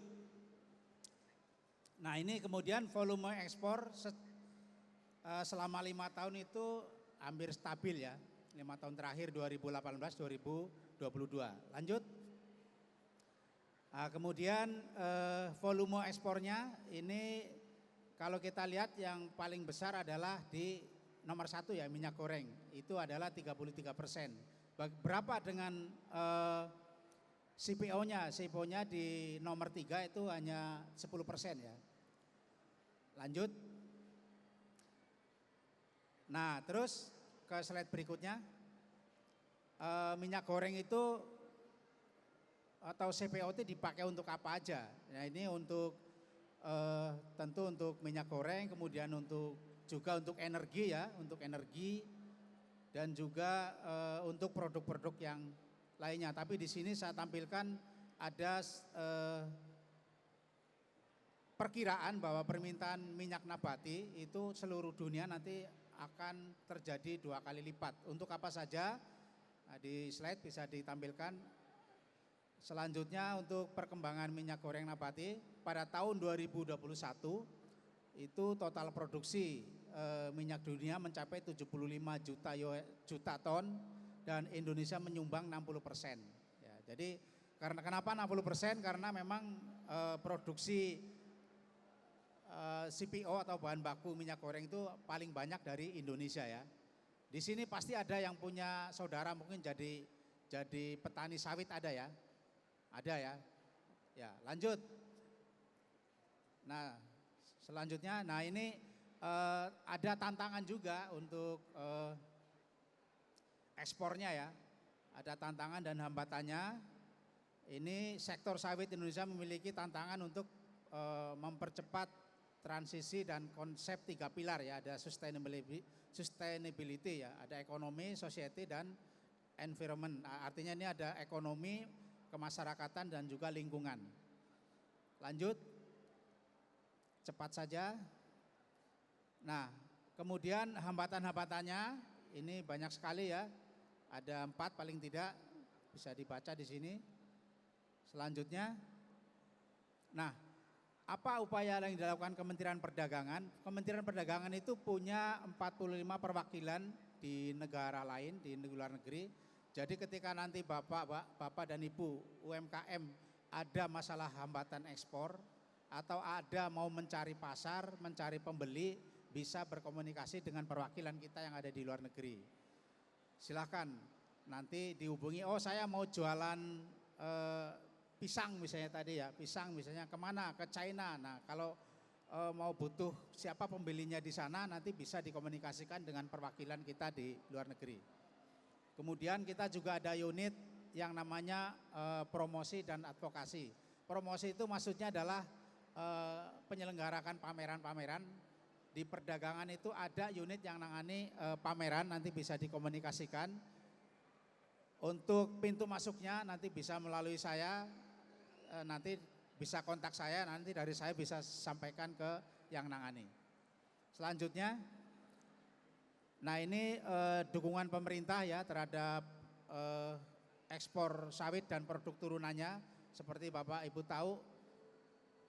Nah ini kemudian volume ekspor selama 5 tahun itu hampir stabil ya. 5 tahun terakhir 2018-2022. Lanjut. Nah, kemudian volume ekspornya ini kalau kita lihat yang paling besar adalah di nomor 1 ya minyak goreng. Itu adalah 33%. Berapa dengan CPO-nya? CPO-nya di nomor 3 itu hanya 10% ya. Lanjut. Nah terus ke slide berikutnya. Minyak goreng itu atau CPO itu dipakai untuk apa aja? Nah ini untuk tentu untuk minyak goreng, kemudian juga untuk energi ya, untuk energi dan juga untuk produk-produk yang lainnya. Tapi di sini saya tampilkan ada perkiraan bahwa permintaan minyak nabati itu seluruh dunia nanti akan terjadi 2 kali lipat. Untuk apa saja? Nah, di slide bisa ditampilkan. Selanjutnya untuk perkembangan minyak goreng nabati pada tahun 2021 itu total produksi minyak dunia mencapai 75 juta ton dan Indonesia menyumbang 60%. Ya, jadi kenapa 60%? Karena memang produksi CPO atau bahan baku minyak goreng itu paling banyak dari Indonesia ya. Di sini pasti ada yang punya saudara mungkin jadi petani sawit ada ya. Ada ya. Ya, lanjut. Nah, selanjutnya ini ada tantangan juga untuk ekspornya ya. Ada tantangan dan hambatannya. Ini sektor sawit Indonesia memiliki tantangan untuk mempercepat transisi dan konsep 3 pilar ya. Ada sustainability ya, ada ekonomi, society dan environment. Nah, artinya ini ada ekonomi, kemasyarakatan dan juga lingkungan. Lanjut. Cepat saja. Nah, kemudian hambatan-hambatannya ini banyak sekali ya. Ada 4 paling tidak, bisa dibaca di sini. Selanjutnya. Nah, apa upaya yang dilakukan Kementerian Perdagangan? Kementerian Perdagangan itu punya 45 perwakilan di negara lain, di luar negeri. Jadi ketika nanti Bapak dan Ibu UMKM ada masalah hambatan ekspor atau ada mau mencari pasar, mencari pembeli, bisa berkomunikasi dengan perwakilan kita yang ada di luar negeri. Silakan nanti dihubungi, oh saya mau jualan pisang misalnya tadi ya, pisang misalnya kemana? Ke China. Nah kalau mau butuh siapa pembelinya di sana nanti bisa dikomunikasikan dengan perwakilan kita di luar negeri. Kemudian kita juga ada unit yang namanya promosi dan advokasi. Promosi itu maksudnya adalah penyelenggarakan pameran-pameran. Di perdagangan itu ada unit yang nangani pameran, nanti bisa dikomunikasikan. Untuk pintu masuknya nanti bisa melalui saya, nanti bisa kontak saya, nanti dari saya bisa sampaikan ke yang nangani. Selanjutnya, nah ini dukungan pemerintah ya terhadap ekspor sawit dan produk turunannya. Seperti Bapak Ibu tahu,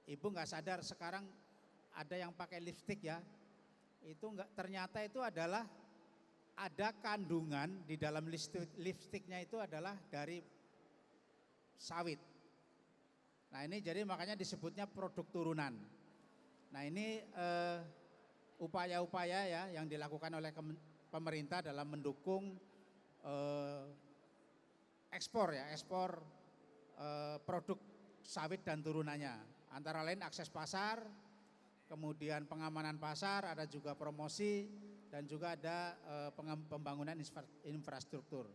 Ibu nggak sadar sekarang ada yang pakai lipstik ya, itu enggak, ternyata itu adalah ada kandungan di dalam lipstiknya itu adalah dari sawit. Nah ini jadi makanya disebutnya produk turunan. Nah ini upaya-upaya ya yang dilakukan oleh pemerintah dalam mendukung ekspor ya, ekspor produk sawit dan turunannya. Antara lain akses pasar, kemudian pengamanan pasar, ada juga promosi, dan juga ada pembangunan infrastruktur.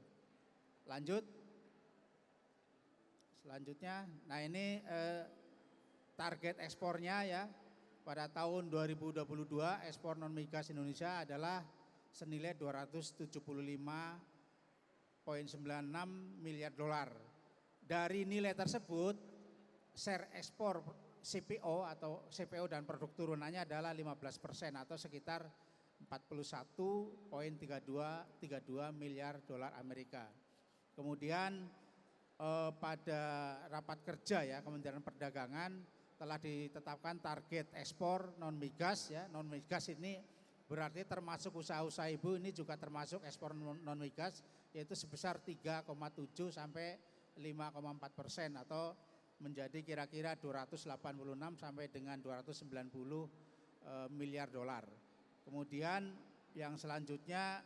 Lanjut. Selanjutnya, nah ini target ekspornya ya, pada tahun 2022 ekspor non migas Indonesia adalah senilai 275,96 miliar dolar. Dari nilai tersebut, share ekspor CPO atau CPO dan produk turunannya adalah 15% atau sekitar 41,32 miliar dolar Amerika. Kemudian pada rapat kerja ya Kementerian Perdagangan telah ditetapkan target ekspor non migas ya. Non migas ini berarti termasuk usaha-usaha ibu, ini juga termasuk ekspor non migas, yaitu sebesar 3,7 sampai 5,4% atau menjadi kira-kira 286 sampai dengan 290 miliar dolar. Kemudian yang selanjutnya,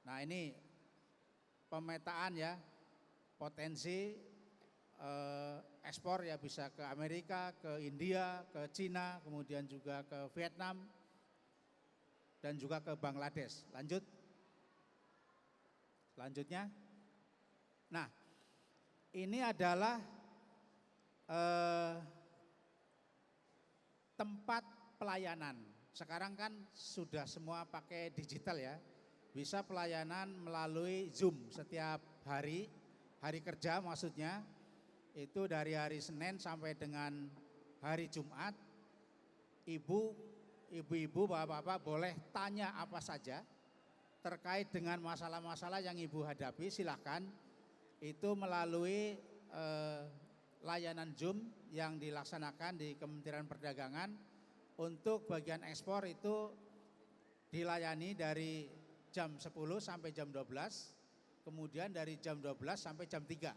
nah ini pemetaan ya potensi ekspor ya bisa ke Amerika, ke India, ke Cina, kemudian juga ke Vietnam dan juga ke Bangladesh. Lanjut. Selanjutnya. Nah, ini adalah tempat pelayanan. Sekarang kan sudah semua pakai digital ya. Bisa pelayanan melalui Zoom setiap hari kerja maksudnya. Itu dari hari Senin sampai dengan hari Jumat. Ibu-ibu, bapak-bapak boleh tanya apa saja terkait dengan masalah-masalah yang ibu hadapi, silakan. Itu melalui layanan Zoom yang dilaksanakan di Kementerian Perdagangan. Untuk bagian ekspor itu dilayani dari jam 10 sampai jam 12, kemudian dari jam 12 sampai jam 3.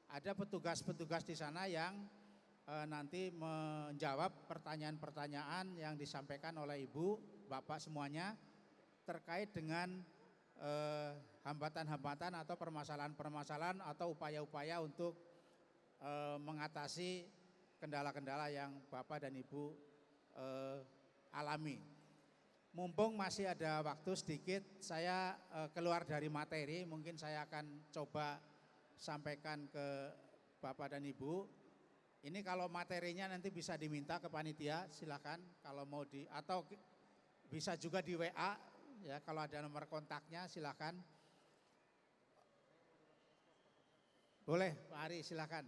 Ada petugas-petugas di sana yang nanti menjawab pertanyaan-pertanyaan yang disampaikan oleh ibu, bapak semuanya terkait dengan hambatan-hambatan atau permasalahan-permasalahan atau upaya-upaya untuk mengatasi kendala-kendala yang bapak dan ibu alami. Mumpung masih ada waktu sedikit, saya keluar dari materi, mungkin saya akan coba sampaikan ke bapak dan ibu. Ini kalau materinya nanti bisa diminta ke panitia, silakan kalau mau atau bisa juga di WA ya, kalau ada nomor kontaknya silakan. Boleh Pak Ari, silakan.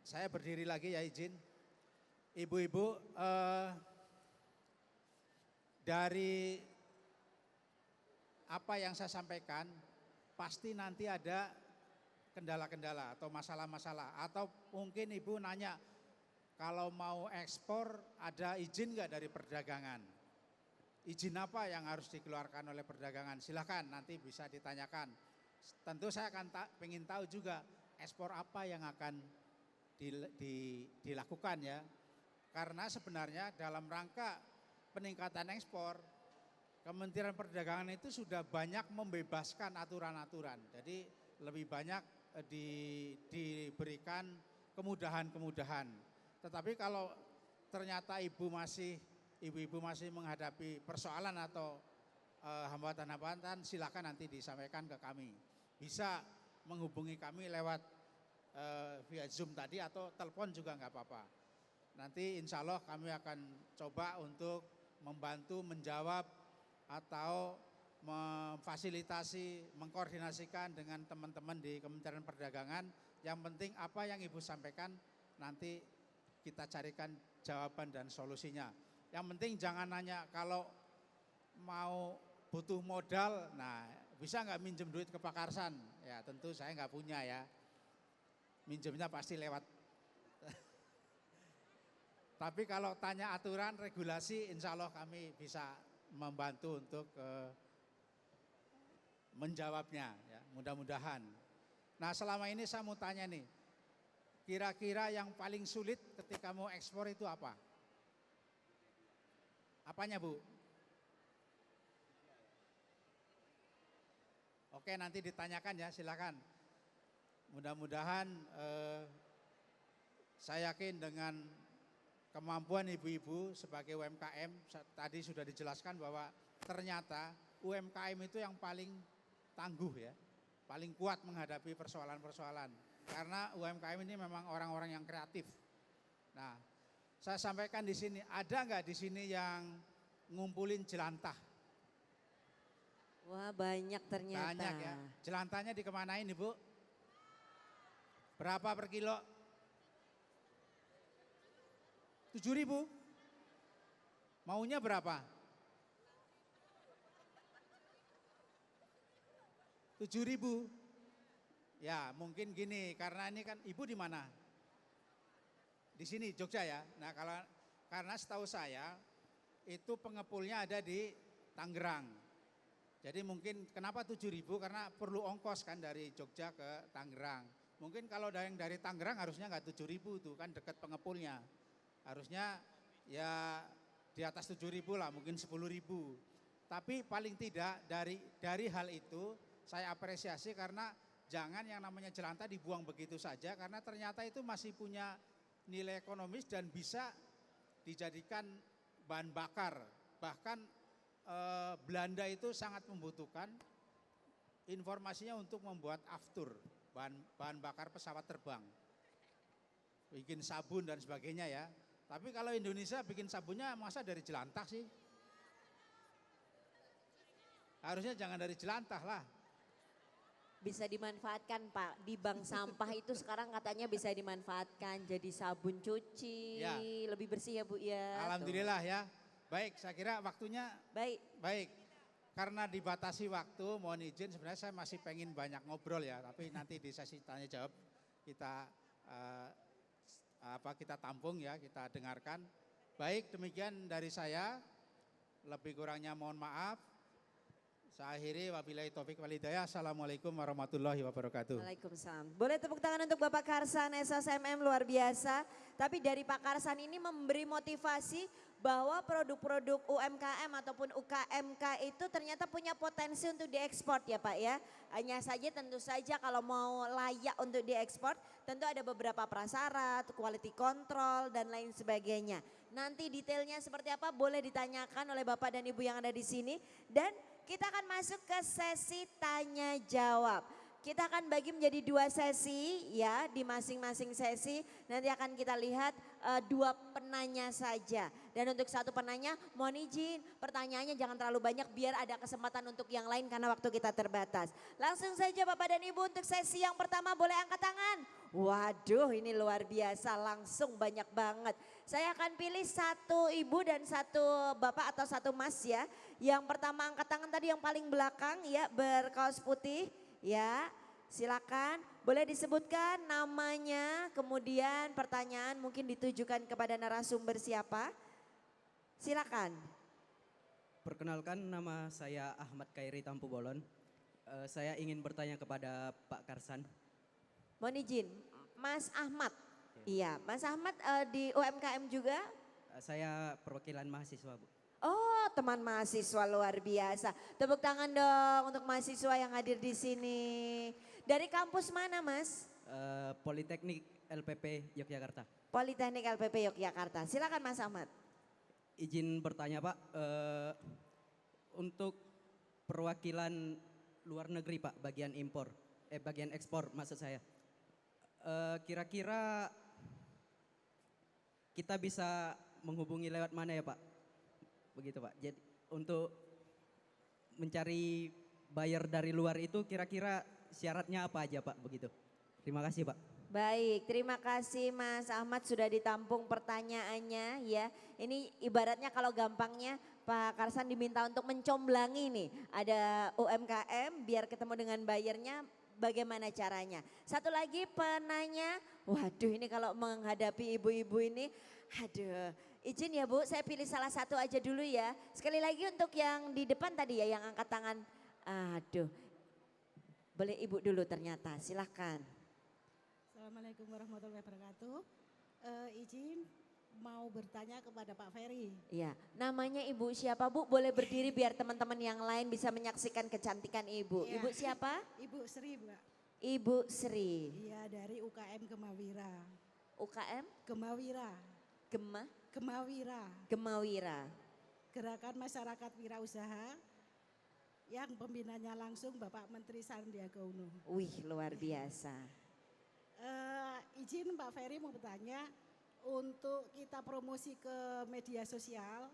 Saya berdiri lagi ya, izin. Ibu-ibu, dari apa yang saya sampaikan, pasti nanti ada kendala-kendala atau masalah-masalah. Atau mungkin ibu nanya, kalau mau ekspor ada izin nggak dari perdagangan? Izin apa yang harus dikeluarkan oleh perdagangan? Silakan nanti bisa ditanyakan. Tentu saya akan pengen tahu juga ekspor apa yang akan dilakukan ya. Karena sebenarnya dalam rangka peningkatan ekspor, Kementerian Perdagangan itu sudah banyak membebaskan aturan-aturan. Jadi lebih banyak diberikan kemudahan-kemudahan. Tetapi kalau ternyata ibu-ibu masih menghadapi persoalan atau hambatan-hambatan, silakan nanti disampaikan ke kami. Bisa menghubungi kami lewat via Zoom tadi atau telepon juga nggak apa-apa. Nanti insya Allah kami akan coba untuk membantu menjawab atau memfasilitasi, mengkoordinasikan dengan teman-teman di Kementerian Perdagangan. Yang penting apa yang Ibu sampaikan nanti kita carikan jawaban dan solusinya. Yang penting jangan nanya kalau mau butuh modal, nah bisa nggak minjem duit ke Pak Karsan? Ya tentu saya nggak punya ya, minjemnya pasti lewat. Tapi kalau tanya aturan, regulasi, insya Allah kami bisa membantu untuk menjawabnya, ya, mudah-mudahan. Nah selama ini saya mau tanya nih, kira-kira yang paling sulit ketika mau ekspor itu apa? Apanya Bu? Oke nanti ditanyakan ya, silakan. Mudah-mudahan saya yakin dengan kemampuan ibu-ibu sebagai UMKM, tadi sudah dijelaskan bahwa ternyata UMKM itu yang paling tangguh ya, paling kuat menghadapi persoalan-persoalan. Karena UMKM ini memang orang-orang yang kreatif. Nah, saya sampaikan di sini, ada nggak di sini yang ngumpulin jelantah? Wah banyak ternyata. Banyak ya. Jelantahnya dikemanain Ibu? Berapa per kilo? 7.000. Maunya berapa? 7.000. Ya mungkin gini, karena ini kan Ibu di mana? Di sini Jogja ya. Nah karena setahu saya itu pengepulnya ada di Tangerang. Jadi mungkin kenapa 7.000? Karena perlu ongkos kan dari Jogja ke Tangerang. Mungkin kalau ada yang dari Tangerang harusnya nggak 7.000 tuh kan dekat pengepulnya. Harusnya ya di atas 7.000 lah, mungkin 10.000. Tapi paling tidak dari hal itu saya apresiasi karena jangan yang namanya jelantah dibuang begitu saja karena ternyata itu masih punya nilai ekonomis dan bisa dijadikan bahan bakar. Bahkan Belanda itu sangat membutuhkan informasinya untuk membuat aftur, bahan bakar pesawat terbang. Bikin sabun dan sebagainya ya. Tapi kalau Indonesia bikin sabunnya masa dari jelantah sih? Harusnya jangan dari jelantah lah. Bisa dimanfaatkan Pak, di bank sampah itu sekarang katanya bisa dimanfaatkan jadi sabun cuci, Ya. lebih bersih ya Bu ya. Alhamdulillah ya. Baik, saya kira waktunya baik. Karena dibatasi waktu, mohon izin sebenarnya saya masih pengen banyak ngobrol ya, tapi nanti di sesi tanya jawab kita kita tampung ya, kita dengarkan. Baik, demikian dari saya. Lebih kurangnya mohon maaf. Saya akhiri wabillahi taufik wal hidayah. Assalamualaikum warahmatullahi wabarakatuh. Waalaikumsalam. Boleh tepuk tangan untuk Bapak Karsan SSMM luar biasa. Tapi dari Pak Karsan ini memberi motivasi bahwa produk-produk UMKM ataupun UKMK itu ternyata punya potensi untuk diekspor ya Pak ya. Hanya saja tentu saja kalau mau layak untuk diekspor tentu ada beberapa prasyarat, quality control dan lain sebagainya. Nanti detailnya seperti apa boleh ditanyakan oleh Bapak dan Ibu yang ada di sini. Dan kita akan masuk ke sesi tanya jawab. Kita akan bagi menjadi 2 sesi ya, di masing-masing sesi nanti akan kita lihat 2 penanya saja. Dan untuk 1 penanya mohon izin pertanyaannya jangan terlalu banyak biar ada kesempatan untuk yang lain karena waktu kita terbatas. Langsung saja Bapak dan Ibu untuk sesi yang pertama boleh angkat tangan. Waduh ini luar biasa langsung banyak banget. Saya akan pilih 1 ibu dan 1 bapak atau 1 mas ya. Yang pertama angkat tangan tadi yang paling belakang ya berkaos putih. Ya, silakan. Boleh disebutkan namanya, kemudian pertanyaan mungkin ditujukan kepada narasumber siapa? Silakan. Perkenalkan nama saya Ahmad Kairi Tampu Bolon. Saya ingin bertanya kepada Pak Karsan. Mohon izin, Mas Ahmad. Iya, Mas Ahmad di UMKM juga? Saya perwakilan mahasiswa, Bu. Oh, teman mahasiswa luar biasa. Tepuk tangan dong untuk mahasiswa yang hadir di sini. Dari kampus mana, Mas? Politeknik LPP Yogyakarta. Politeknik LPP Yogyakarta. Silakan Mas Ahmad. Izin bertanya Pak, untuk perwakilan luar negeri Pak, bagian bagian ekspor maksud saya. Kira-kira kita bisa menghubungi lewat mana ya Pak? Begitu Pak. Jadi untuk mencari buyer dari luar itu kira-kira syaratnya apa aja Pak begitu? Terima kasih Pak. Baik, terima kasih Mas Ahmad sudah ditampung pertanyaannya ya. Ini ibaratnya kalau gampangnya Pak Karsan diminta untuk mencomblangi nih. Ada UMKM biar ketemu dengan buyernya bagaimana caranya. Satu lagi penanya, waduh ini kalau menghadapi ibu-ibu ini, aduh izin ya Bu saya pilih salah satu aja dulu ya. Sekali lagi untuk yang di depan tadi ya yang angkat tangan, aduh boleh Ibu dulu ternyata silahkan. Assalamualaikum warahmatullahi wabarakatuh. Izin mau bertanya kepada Pak Ferry. Iya, namanya Ibu siapa Bu? Boleh berdiri biar teman-teman yang lain bisa menyaksikan kecantikan Ibu. Ya. Ibu siapa? Ibu Sri, Mbak. Ibu Sri. Iya, dari UKM Gemawira. UKM? Gemawira. Gemawira. Gemawira. Gerakan Masyarakat Wirausaha yang pembinanya langsung Bapak Menteri Sandiaga Uno. Wih, luar biasa. Izin Pak Ferry mau bertanya, untuk kita promosi ke media sosial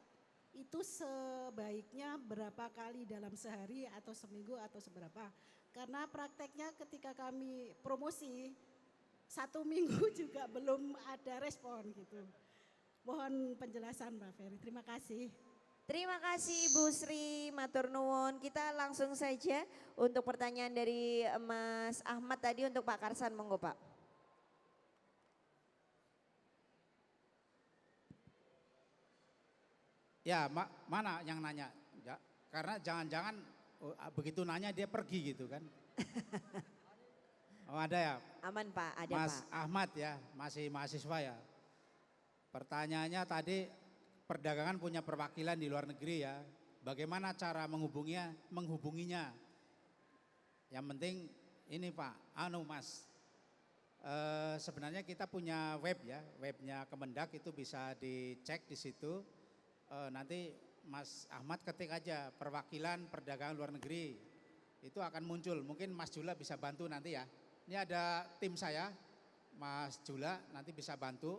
itu sebaiknya berapa kali dalam sehari atau seminggu atau seberapa? Karena prakteknya ketika kami promosi 1 minggu juga belum ada respon gitu. Mohon penjelasan Pak Ferry, terima kasih. Terima kasih Ibu Sri Matur nuwun. Kita langsung saja untuk pertanyaan dari Mas Ahmad tadi untuk Pak Karsan, monggo Pak. Ya, mana yang nanya? Ya, karena jangan-jangan begitu nanya dia pergi gitu kan. Oh ada ya? Aman Pak, ada Mas Pak. Ahmad ya, masih mahasiswa ya. Pertanyaannya tadi perdagangan punya perwakilan di luar negeri ya. Bagaimana cara menghubunginya? Yang penting ini Pak, Mas. Sebenarnya kita punya web ya, webnya Kemendak itu bisa dicek di situ. Nanti Mas Ahmad ketik aja perwakilan perdagangan luar negeri, itu akan muncul. Mungkin Mas Jula bisa bantu nanti ya. Ini ada tim saya, Mas Jula nanti bisa bantu.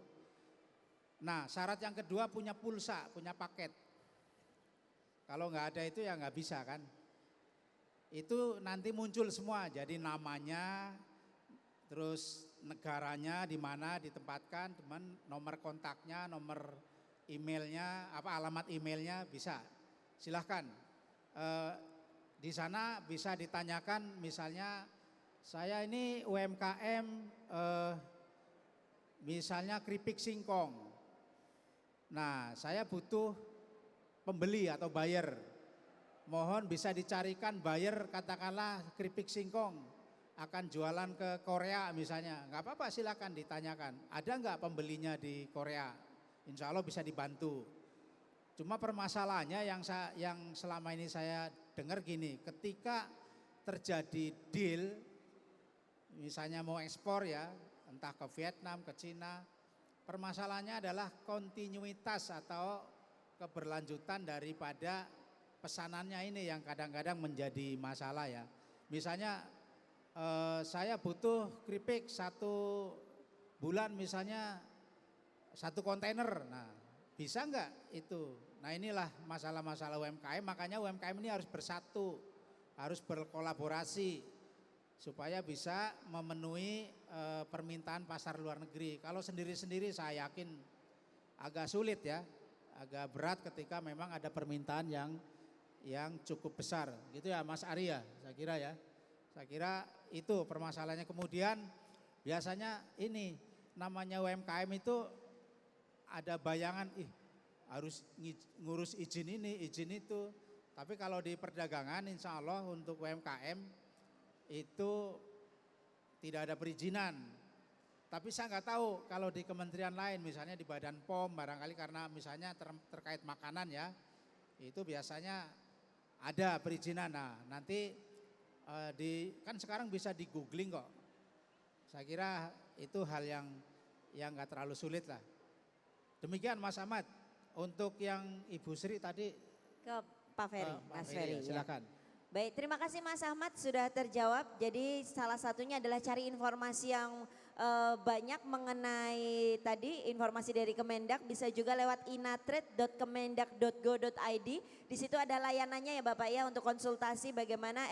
Nah syarat yang kedua punya pulsa, punya paket. Kalau nggak ada itu ya nggak bisa kan. Itu nanti muncul semua, jadi namanya, terus negaranya di mana ditempatkan, teman, nomor kontaknya, nomor emailnya, alamat emailnya bisa. Silahkan. Di sana bisa ditanyakan misalnya saya ini UMKM misalnya keripik singkong. Nah saya butuh pembeli atau buyer. Mohon bisa dicarikan buyer katakanlah keripik singkong. Akan jualan ke Korea misalnya. Nggak apa-apa silahkan ditanyakan. Ada nggak pembelinya di Korea? Insya Allah bisa dibantu. Cuma permasalahannya yang selama ini saya dengar gini, ketika terjadi deal, misalnya mau ekspor ya, entah ke Vietnam, ke Cina, permasalahannya adalah kontinuitas atau keberlanjutan daripada pesanannya ini yang kadang-kadang menjadi masalah ya. Misalnya saya butuh keripik 1 bulan misalnya 1 kontainer, nah bisa enggak itu? Nah inilah masalah-masalah UMKM, makanya UMKM ini harus bersatu, harus berkolaborasi supaya bisa memenuhi permintaan pasar luar negeri. Kalau sendiri-sendiri saya yakin agak sulit ya, agak berat ketika memang ada permintaan yang cukup besar. Gitu ya Mas Arya, saya kira ya. Saya kira itu permasalahannya. Kemudian biasanya ini namanya UMKM itu ada bayangan harus ngurus izin ini, izin itu. Tapi kalau di perdagangan insya Allah untuk UMKM itu tidak ada perizinan. Tapi saya nggak tahu kalau di kementerian lain misalnya di Badan POM barangkali karena misalnya terkait makanan ya. Itu biasanya ada perizinan. Nah nanti kan sekarang bisa di googling kok. Saya kira itu hal yang nggak terlalu sulit lah. Demikian Mas Ahmad. Untuk yang Ibu Sri tadi Ke Pak Ferry, Pak Mas Ferry, Ferry. ya. silakan. Baik, terima kasih Mas Ahmad sudah terjawab. Jadi salah satunya adalah cari informasi yang banyak mengenai tadi informasi dari Kemendak, bisa juga lewat inatrade.kemendak.go.id. Di situ ada layanannya ya Bapak ya untuk konsultasi bagaimana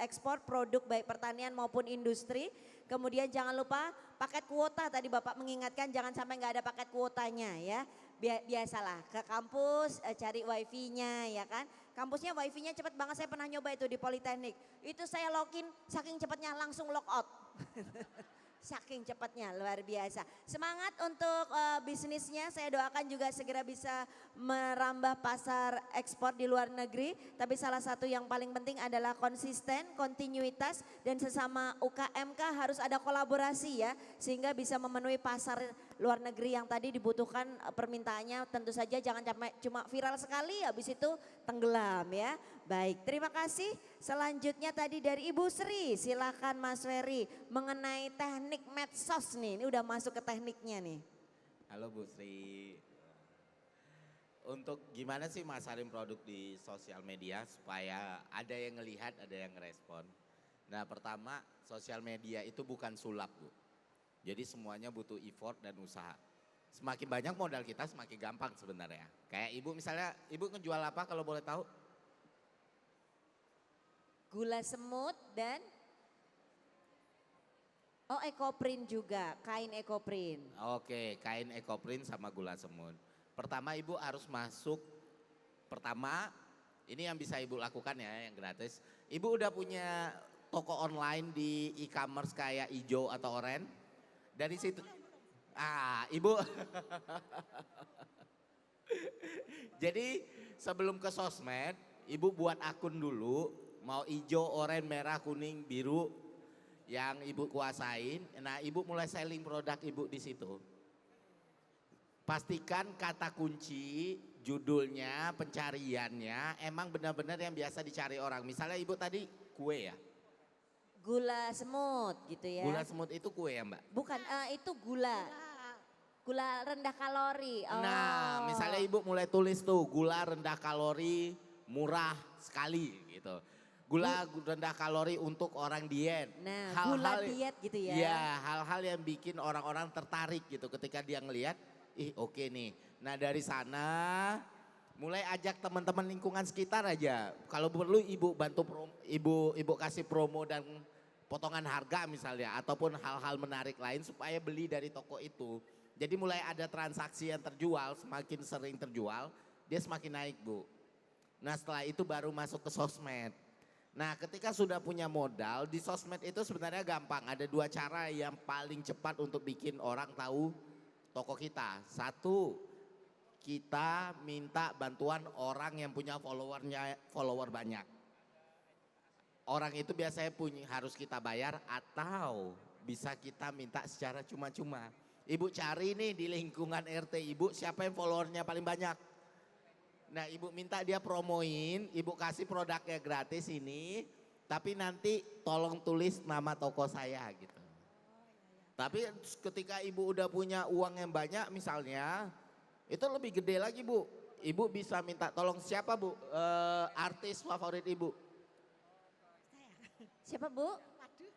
ekspor produk baik pertanian maupun industri. Kemudian jangan lupa paket kuota, tadi Bapak mengingatkan jangan sampai nggak ada paket kuotanya ya. Biasalah ke kampus cari wifi-nya ya kan. Kampusnya wifi-nya cepet banget, saya pernah nyoba itu di Politeknik. Itu saya login saking cepatnya langsung log out. Saking cepatnya, luar biasa. Semangat untuk bisnisnya, saya doakan juga segera bisa merambah pasar ekspor di luar negeri. Tapi salah satu yang paling penting adalah konsisten, kontinuitas, dan sesama UKMK harus ada kolaborasi ya. Sehingga bisa memenuhi pasar luar negeri yang tadi dibutuhkan permintaannya. Tentu saja jangan cuma viral sekali, habis itu tenggelam ya. Baik, terima kasih. Selanjutnya tadi dari Ibu Sri, silakan Mas Ferry mengenai teknik medsos nih. Ini udah masuk ke tekniknya nih. Halo Bu Sri. Untuk gimana sih masarin produk di sosial media supaya ada yang ngelihat, ada yang ngerespon. Nah pertama, sosial media itu bukan sulap Bu. Jadi semuanya butuh effort dan usaha. Semakin banyak modal kita semakin gampang sebenarnya. Kayak Ibu misalnya, Ibu ngejual apa kalau boleh tahu? Gula semut dan ekoprint juga, kain ekoprint. Oke, kain ekoprint sama gula semut. Pertama Ibu harus masuk, ini yang bisa Ibu lakukan ya, yang gratis. Ibu udah punya toko online di e-commerce kayak Ijo atau Oren? Dari situ, Ibu. Jadi sebelum ke sosmed, Ibu buat akun dulu. Mau hijau, oranye, merah, kuning, biru yang Ibu kuasain. Nah Ibu mulai selling produk Ibu di situ. Pastikan kata kunci, judulnya, pencariannya emang benar-benar yang biasa dicari orang. Misalnya Ibu tadi kue ya? Gula semut gitu ya? Gula semut itu kue ya Mbak? Bukan, itu gula. Gula rendah kalori. Oh. Nah misalnya Ibu mulai tulis tuh gula rendah kalori murah sekali gitu. Gula rendah kalori untuk orang diet. Nah, gula diet gitu ya. Iya, hal-hal yang bikin orang-orang tertarik gitu ketika dia ngelihat, oke nih. Nah, dari sana mulai ajak teman-teman lingkungan sekitar aja. Kalau perlu Ibu bantu Ibu kasih promo dan potongan harga misalnya ataupun hal-hal menarik lain supaya beli dari toko itu. Jadi mulai ada transaksi yang terjual, semakin sering terjual, dia semakin naik, Bu. Nah, setelah itu baru masuk ke sosmed. Nah ketika sudah punya modal di sosmed itu sebenarnya gampang. Ada dua cara yang paling cepat untuk bikin orang tahu toko kita. Satu, kita minta bantuan orang yang punya follower banyak. Orang itu biasanya harus kita bayar atau bisa kita minta secara cuma-cuma. Ibu cari nih di lingkungan RT Ibu siapa yang followernya paling banyak. Nah Ibu minta dia promoin, Ibu kasih produknya gratis ini, tapi nanti tolong tulis nama toko saya gitu. Tapi ketika Ibu udah punya uang yang banyak misalnya, itu lebih gede lagi Bu. Ibu bisa minta tolong siapa Bu, artis favorit Ibu? Siapa Bu? Waduh,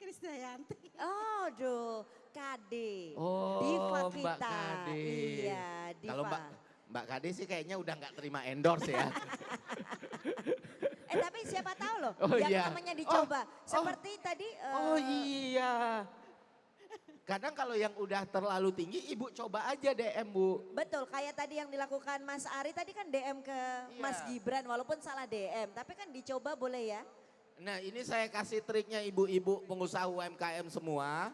Krisdayanti. Oh aduh, Kade. Oh Diva Mbak kita. Kade. Iya, Diva. Kalau Mbak Kade sih kayaknya udah nggak terima endorse ya. Tapi siapa tahu loh, Oh, yang iya. namanya dicoba. Seperti tadi. Oh iya. Kadang kalau yang udah terlalu tinggi Ibu coba aja DM Bu. Betul, kayak tadi yang dilakukan Mas Ari tadi kan DM ke Mas Gibran walaupun salah DM. Tapi kan dicoba boleh ya. Nah ini saya kasih triknya ibu-ibu pengusaha UMKM semua.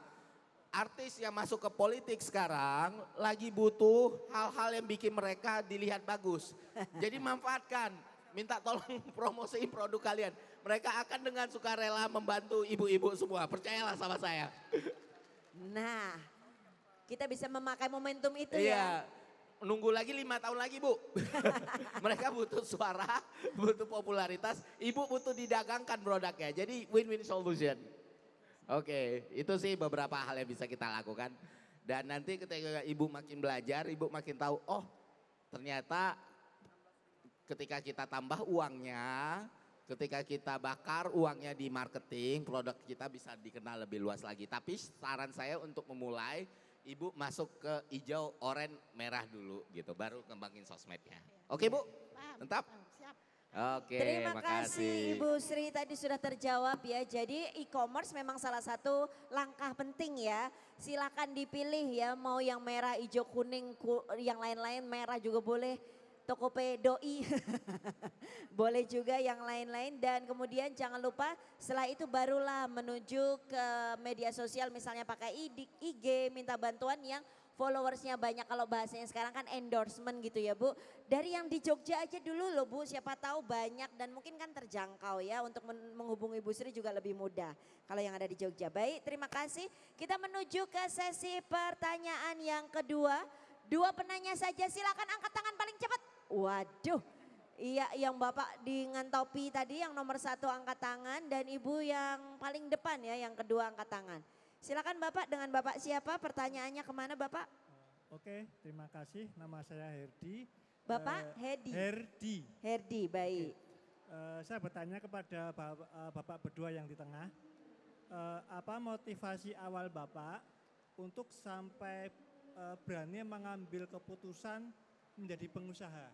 Artis yang masuk ke politik sekarang lagi butuh hal-hal yang bikin mereka dilihat bagus. Jadi manfaatkan, minta tolong promosiin produk kalian. Mereka akan dengan sukarela membantu ibu-ibu semua, percayalah sama saya. Nah, kita bisa memakai momentum itu Iya, ya. nunggu lagi 5 tahun lagi Bu. Mereka butuh suara, butuh popularitas, Ibu butuh didagangkan produknya. Jadi win-win solution. Oke, itu sih beberapa hal yang bisa kita lakukan. Dan nanti ketika ibu makin belajar, ibu makin tahu, oh ternyata ketika kita tambah uangnya, ketika kita bakar uangnya di marketing, produk kita bisa dikenal lebih luas lagi. Tapi saran saya untuk memulai, ibu masuk ke hijau, oranye, merah dulu gitu, baru kembangin sosmednya. Oke Bu, mantap? Siap. Oke, Terima kasih makasih. Ibu Sri, tadi sudah terjawab ya. Jadi e-commerce memang salah satu langkah penting ya. Silakan dipilih ya, mau yang merah, hijau, kuning, yang lain-lain, merah juga boleh. Tokopedia, boleh juga yang lain-lain. Dan kemudian jangan lupa setelah itu barulah menuju ke media sosial, misalnya pakai IG, minta bantuan yang followersnya banyak, kalau bahasanya sekarang kan endorsement gitu ya Bu. Dari yang di Jogja aja dulu loh Bu, siapa tahu banyak dan mungkin kan terjangkau ya, untuk menghubungi Bu Sri juga lebih mudah kalau yang ada di Jogja. Baik, terima kasih. Kita menuju ke sesi pertanyaan yang kedua. 2 penanya saja, silakan angkat tangan paling cepat. Waduh, iya yang Bapak dengan topi tadi yang nomor 1 angkat tangan dan Ibu yang paling depan ya yang kedua angkat tangan. Silakan Bapak, dengan Bapak siapa? Pertanyaannya kemana Bapak? Oke, terima kasih. Nama saya Herdi. Bapak Hedi. Herdi. Herdi, baik. Saya bertanya kepada Bapak berdua yang di tengah. Apa motivasi awal Bapak untuk sampai berani mengambil keputusan menjadi pengusaha?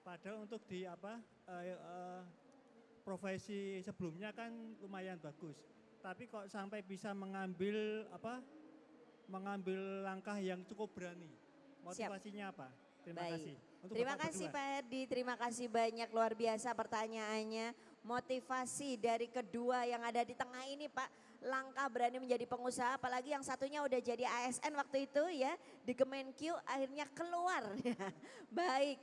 Padahal untuk di profesi sebelumnya kan lumayan bagus. Tapi kok sampai bisa mengambil langkah yang cukup berani. Motivasinya apa? Terima kasih. Untuk Terima Bapak kasih berdua. Pak Herdi, terima kasih banyak, luar biasa pertanyaannya. Motivasi dari kedua yang ada di tengah ini Pak, langkah berani menjadi pengusaha, apalagi yang satunya udah jadi ASN waktu itu ya, di Kemenq akhirnya keluar. Baik,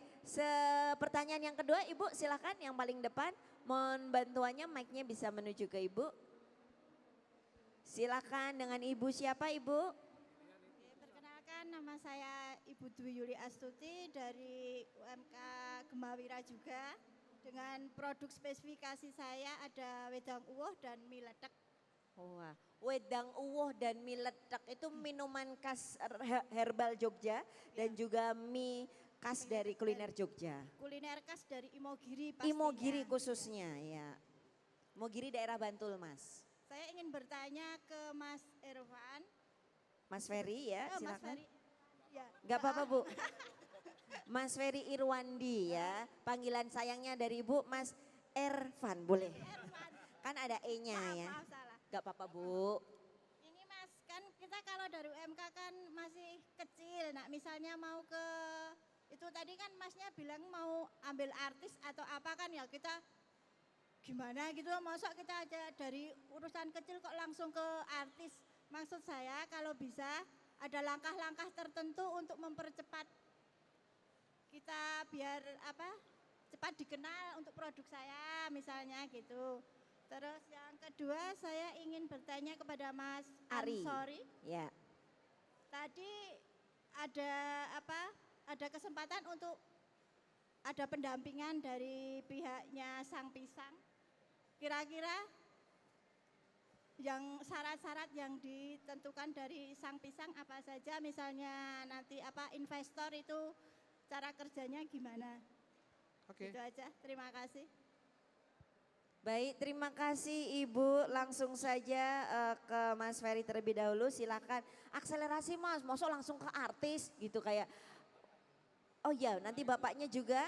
pertanyaan yang kedua Ibu silakan yang paling depan, mohon bantuannya mic-nya bisa menuju ke Ibu. Silakan, dengan Ibu siapa Ibu? Perkenalkan, nama saya Ibu Dwi Yuli Astuti dari UMK Gemawira juga. Dengan produk spesifikasi saya ada wedang uwoh dan mie ledek. Wah, wedang uwoh dan mie ledek itu minuman khas herbal Jogja dan juga mie khas dari kuliner Jogja. Kuliner khas dari Imogiri pastinya. Imogiri khususnya ya. Imogiri daerah Bantul Mas. Saya ingin bertanya ke Mas Irfan. Mas Ferry ya, Mas silakan. Ferry. Ya. Gak apa-apa Bu. Mas Ferry Irwandi ya. Panggilan sayangnya dari Ibu Mas Ervan boleh. Kan ada E-nya ya. Maaf, salah. Gak apa-apa Bu. Ini Mas, kan kita kalau dari UMK kan masih kecil. Nah misalnya mau ke, itu tadi kan Masnya bilang mau ambil artis atau apa kan ya, kita gimana gitu, masa kita aja dari urusan kecil kok langsung ke artis. Maksud saya kalau bisa ada langkah-langkah tertentu untuk mempercepat kita biar cepat dikenal untuk produk saya misalnya gitu. Terus yang kedua saya ingin bertanya kepada Mas Ari. Ansori. Ya. Tadi ada kesempatan untuk ada pendampingan dari pihaknya Sang Pisang. Kira-kira yang syarat-syarat yang ditentukan dari Sang Pisang apa saja, misalnya nanti investor itu cara kerjanya gimana? Oke. Itu aja, terima kasih. Baik, terima kasih Ibu. Langsung saja ke Mas Ferry terlebih dahulu. Silakan. Akselerasi Mas, masa langsung ke artis gitu kayak. Oh iya, nanti Bapaknya juga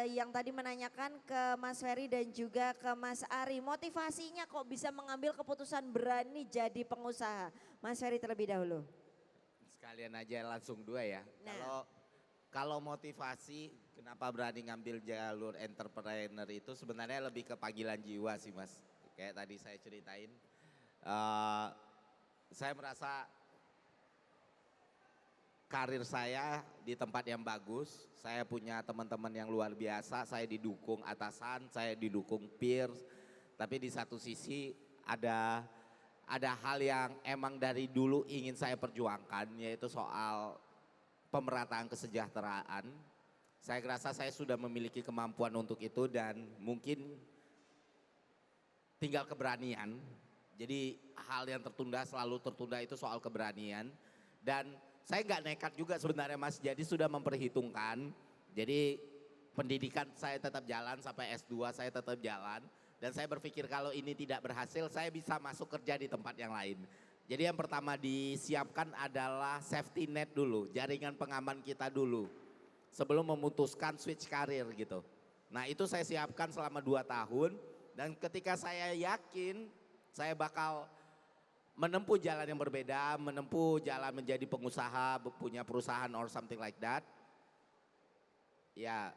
yang tadi menanyakan ke Mas Ferry dan juga ke Mas Ari. Motivasinya kok bisa mengambil keputusan berani jadi pengusaha? Mas Ferry terlebih dahulu. Sekalian aja langsung 2 ya. Kalau motivasi kenapa berani ngambil jalur entrepreneur itu sebenarnya lebih ke panggilan jiwa sih Mas. Kayak tadi saya ceritain. Saya merasa karir saya di tempat yang bagus, saya punya teman-teman yang luar biasa, saya didukung atasan, saya didukung peers, tapi di satu sisi ada hal yang emang dari dulu ingin saya perjuangkan, yaitu soal pemerataan kesejahteraan. Saya rasa saya sudah memiliki kemampuan untuk itu dan mungkin tinggal keberanian Jadi hal yang selalu tertunda itu soal keberanian. Dan saya nggak nekat juga sebenarnya Mas, jadi sudah memperhitungkan. Jadi pendidikan saya tetap jalan sampai S2 saya tetap jalan. Dan saya berpikir kalau ini tidak berhasil saya bisa masuk kerja di tempat yang lain. Jadi yang pertama disiapkan adalah safety net dulu, jaringan pengaman kita dulu. Sebelum memutuskan switch karir gitu. Nah itu saya siapkan selama 2 tahun. Dan ketika saya yakin saya bakal menempuh jalan yang berbeda, menempuh jalan menjadi pengusaha, punya perusahaan or something like that. Ya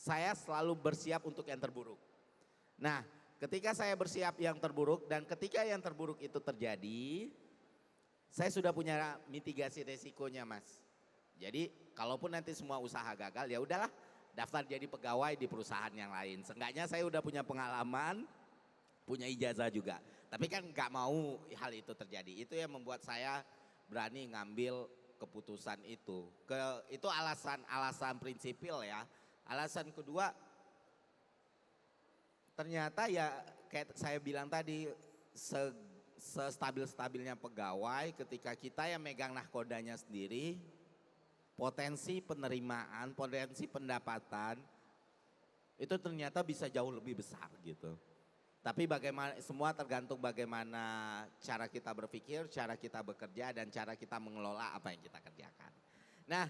saya selalu bersiap untuk yang terburuk. Nah, ketika saya bersiap yang terburuk dan ketika yang terburuk itu terjadi, saya sudah punya mitigasi resikonya Mas. Jadi kalaupun nanti semua usaha gagal ya udahlah daftar jadi pegawai di perusahaan yang lain. Seenggaknya saya udah punya pengalaman, punya ijazah juga. Tapi kan nggak mau hal itu terjadi. Itu yang membuat saya berani ngambil keputusan itu. Itu alasan prinsipil ya. Alasan kedua, ternyata ya kayak saya bilang tadi sestabil-stabilnya pegawai ketika kita yang megang nahkodanya sendiri, potensi penerimaan, potensi pendapatan itu ternyata bisa jauh lebih besar gitu. Tapi bagaimana semua tergantung bagaimana cara kita berpikir, cara kita bekerja dan cara kita mengelola apa yang kita kerjakan. Nah,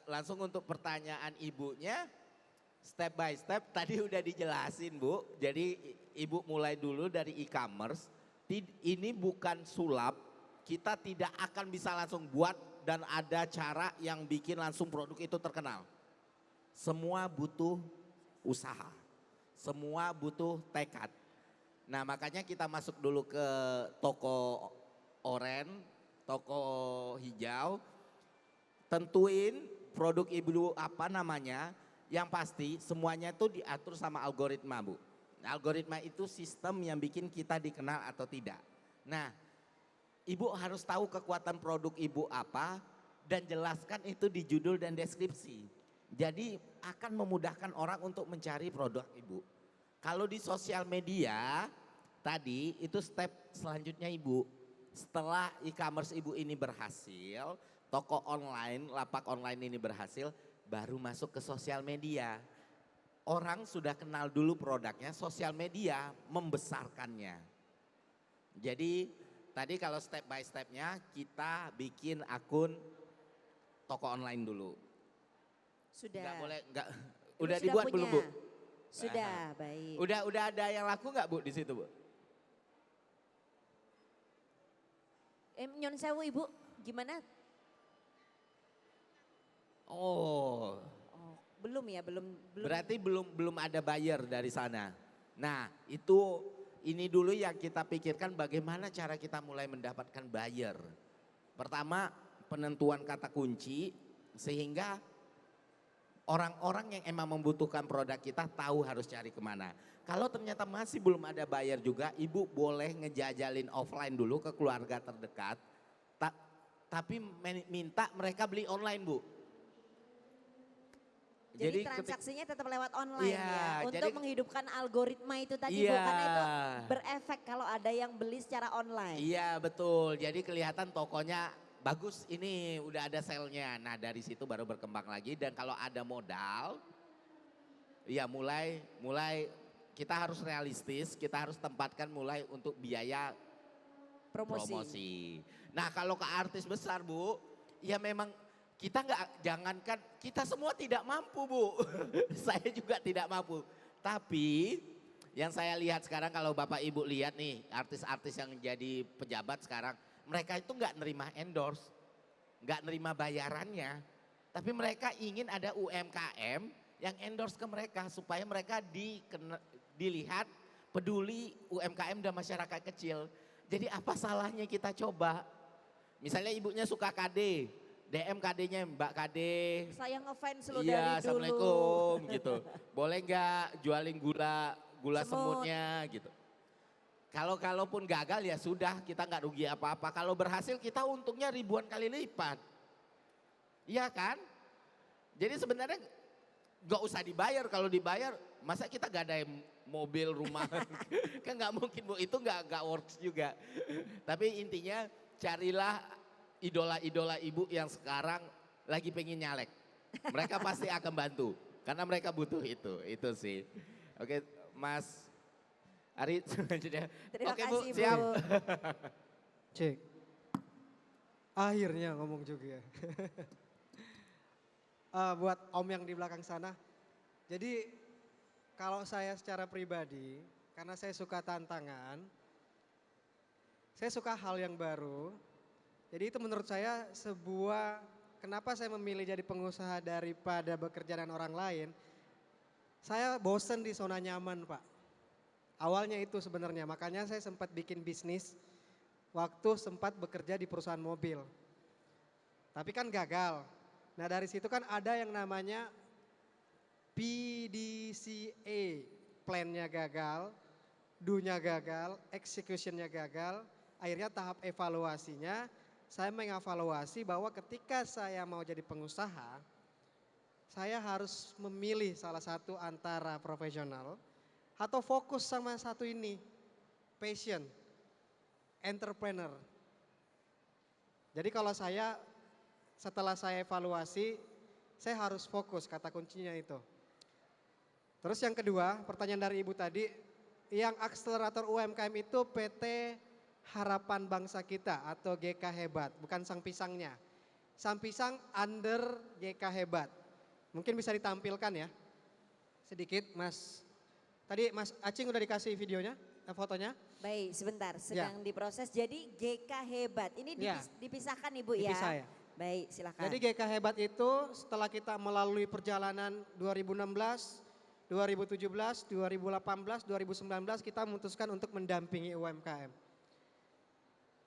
langsung untuk pertanyaan ibunya. Step by step tadi udah dijelasin Bu, jadi ibu mulai dulu dari e-commerce, ini bukan sulap, kita tidak akan bisa langsung buat dan ada cara yang bikin langsung produk itu terkenal. Semua butuh usaha, semua butuh tekad. Nah makanya kita masuk dulu ke toko oren, toko hijau, tentuin produk ibu apa namanya. Yang pasti semuanya itu diatur sama algoritma Bu. Algoritma itu sistem yang bikin kita dikenal atau tidak. Nah ibu harus tahu kekuatan produk ibu apa dan jelaskan itu di judul dan deskripsi. Jadi akan memudahkan orang untuk mencari produk ibu. Kalau di sosial media tadi itu step selanjutnya ibu. Setelah e-commerce ibu ini berhasil, toko online, lapak online ini berhasil, baru masuk ke sosial media. Orang sudah kenal dulu produknya, sosial media membesarkannya. Jadi tadi kalau step by stepnya kita bikin akun toko online dulu. Sudah. Nggak boleh, nggak, Ibu udah sudah dibuat punya? belum Bu? Sudah, baik. Udah ada yang laku nggak Bu di situ Bu? Nyon sewu Ibu, gimana? Oh, belum ya, belum. berarti belum ada buyer dari sana. Nah ini dulu yang kita pikirkan bagaimana cara kita mulai mendapatkan buyer. Pertama penentuan kata kunci sehingga orang-orang yang emang membutuhkan produk kita tahu harus cari kemana. Kalau ternyata masih belum ada buyer juga, ibu boleh ngejajalin offline dulu ke keluarga terdekat. Tapi minta mereka beli online Bu. Jadi transaksinya tetap lewat online ya, untuk jadi, menghidupkan algoritma itu tadi Bu, karena itu berefek kalau ada yang beli secara online. Iya betul, jadi kelihatan tokonya bagus ini udah ada sale-nya. Nah dari situ baru berkembang lagi dan kalau ada modal, ya mulai kita harus realistis, kita harus tempatkan mulai untuk biaya promosi. Nah kalau ke artis besar Bu, ya memang kita jangankan, kita semua tidak mampu Bu. Saya juga tidak mampu. Tapi yang saya lihat sekarang kalau Bapak Ibu lihat nih artis-artis yang jadi pejabat sekarang. Mereka itu nggak nerima endorse, nggak nerima bayarannya. Tapi mereka ingin ada UMKM yang endorse ke mereka supaya mereka dilihat peduli UMKM dan masyarakat kecil. Jadi apa salahnya kita coba. Misalnya ibunya suka KD. DM KD-nya Mbak KD. Saya ngefans lo iya, dari dulu. Assalamualaikum gitu. Boleh nggak jualin gula semutnya gitu. Kalaupun gagal ya sudah kita nggak rugi apa-apa. Kalau berhasil kita untungnya ribuan kali lipat. Iya kan? Jadi sebenarnya Nggak usah dibayar, kalau dibayar masa kita gak ada mobil, rumah. Kan nggak mungkin Bu, itu nggak works juga. Tapi intinya carilah idola-idola ibu yang sekarang lagi pengen nyalek. Mereka pasti akan bantu, karena mereka butuh itu sih. Oke Mas Ari selanjutnya. Terima Oke Bu, kasih, Bu. siap. Cek. Akhirnya ngomong juga. Buat Om yang di belakang sana. Jadi kalau saya secara pribadi, karena saya suka tantangan, saya suka hal yang baru. Jadi itu menurut saya sebuah, kenapa saya memilih jadi pengusaha daripada bekerja dengan orang lain. Saya bosen di zona nyaman Pak. Awalnya itu sebenarnya, makanya saya sempat bikin bisnis waktu sempat bekerja di perusahaan mobil. Tapi kan gagal. Nah dari situ kan ada yang namanya PDCA, plan-nya gagal, do-nya gagal, execution-nya gagal. Akhirnya tahap evaluasinya, saya mengevaluasi bahwa ketika saya mau jadi pengusaha, saya harus memilih salah satu antara profesional atau fokus sama satu ini, passion, entrepreneur. Jadi kalau saya, setelah saya evaluasi, saya harus fokus, kata kuncinya itu. Terus yang kedua, pertanyaan dari Ibu tadi, yang akselerator UMKM itu PT Harapan Bangsa Kita atau GK Hebat, bukan Sang Pisangnya. Sang Pisang under GK Hebat. Mungkin bisa ditampilkan ya, sedikit Mas. Tadi Mas Acing udah dikasih videonya, fotonya. Baik, sebentar, sedang diproses. Jadi GK Hebat, ini dipisahkan Ibu ya? Dipisah ya. Baik, silakan. Jadi GK Hebat itu setelah kita melalui perjalanan 2016, 2017, 2018, 2019 kita memutuskan untuk mendampingi UMKM.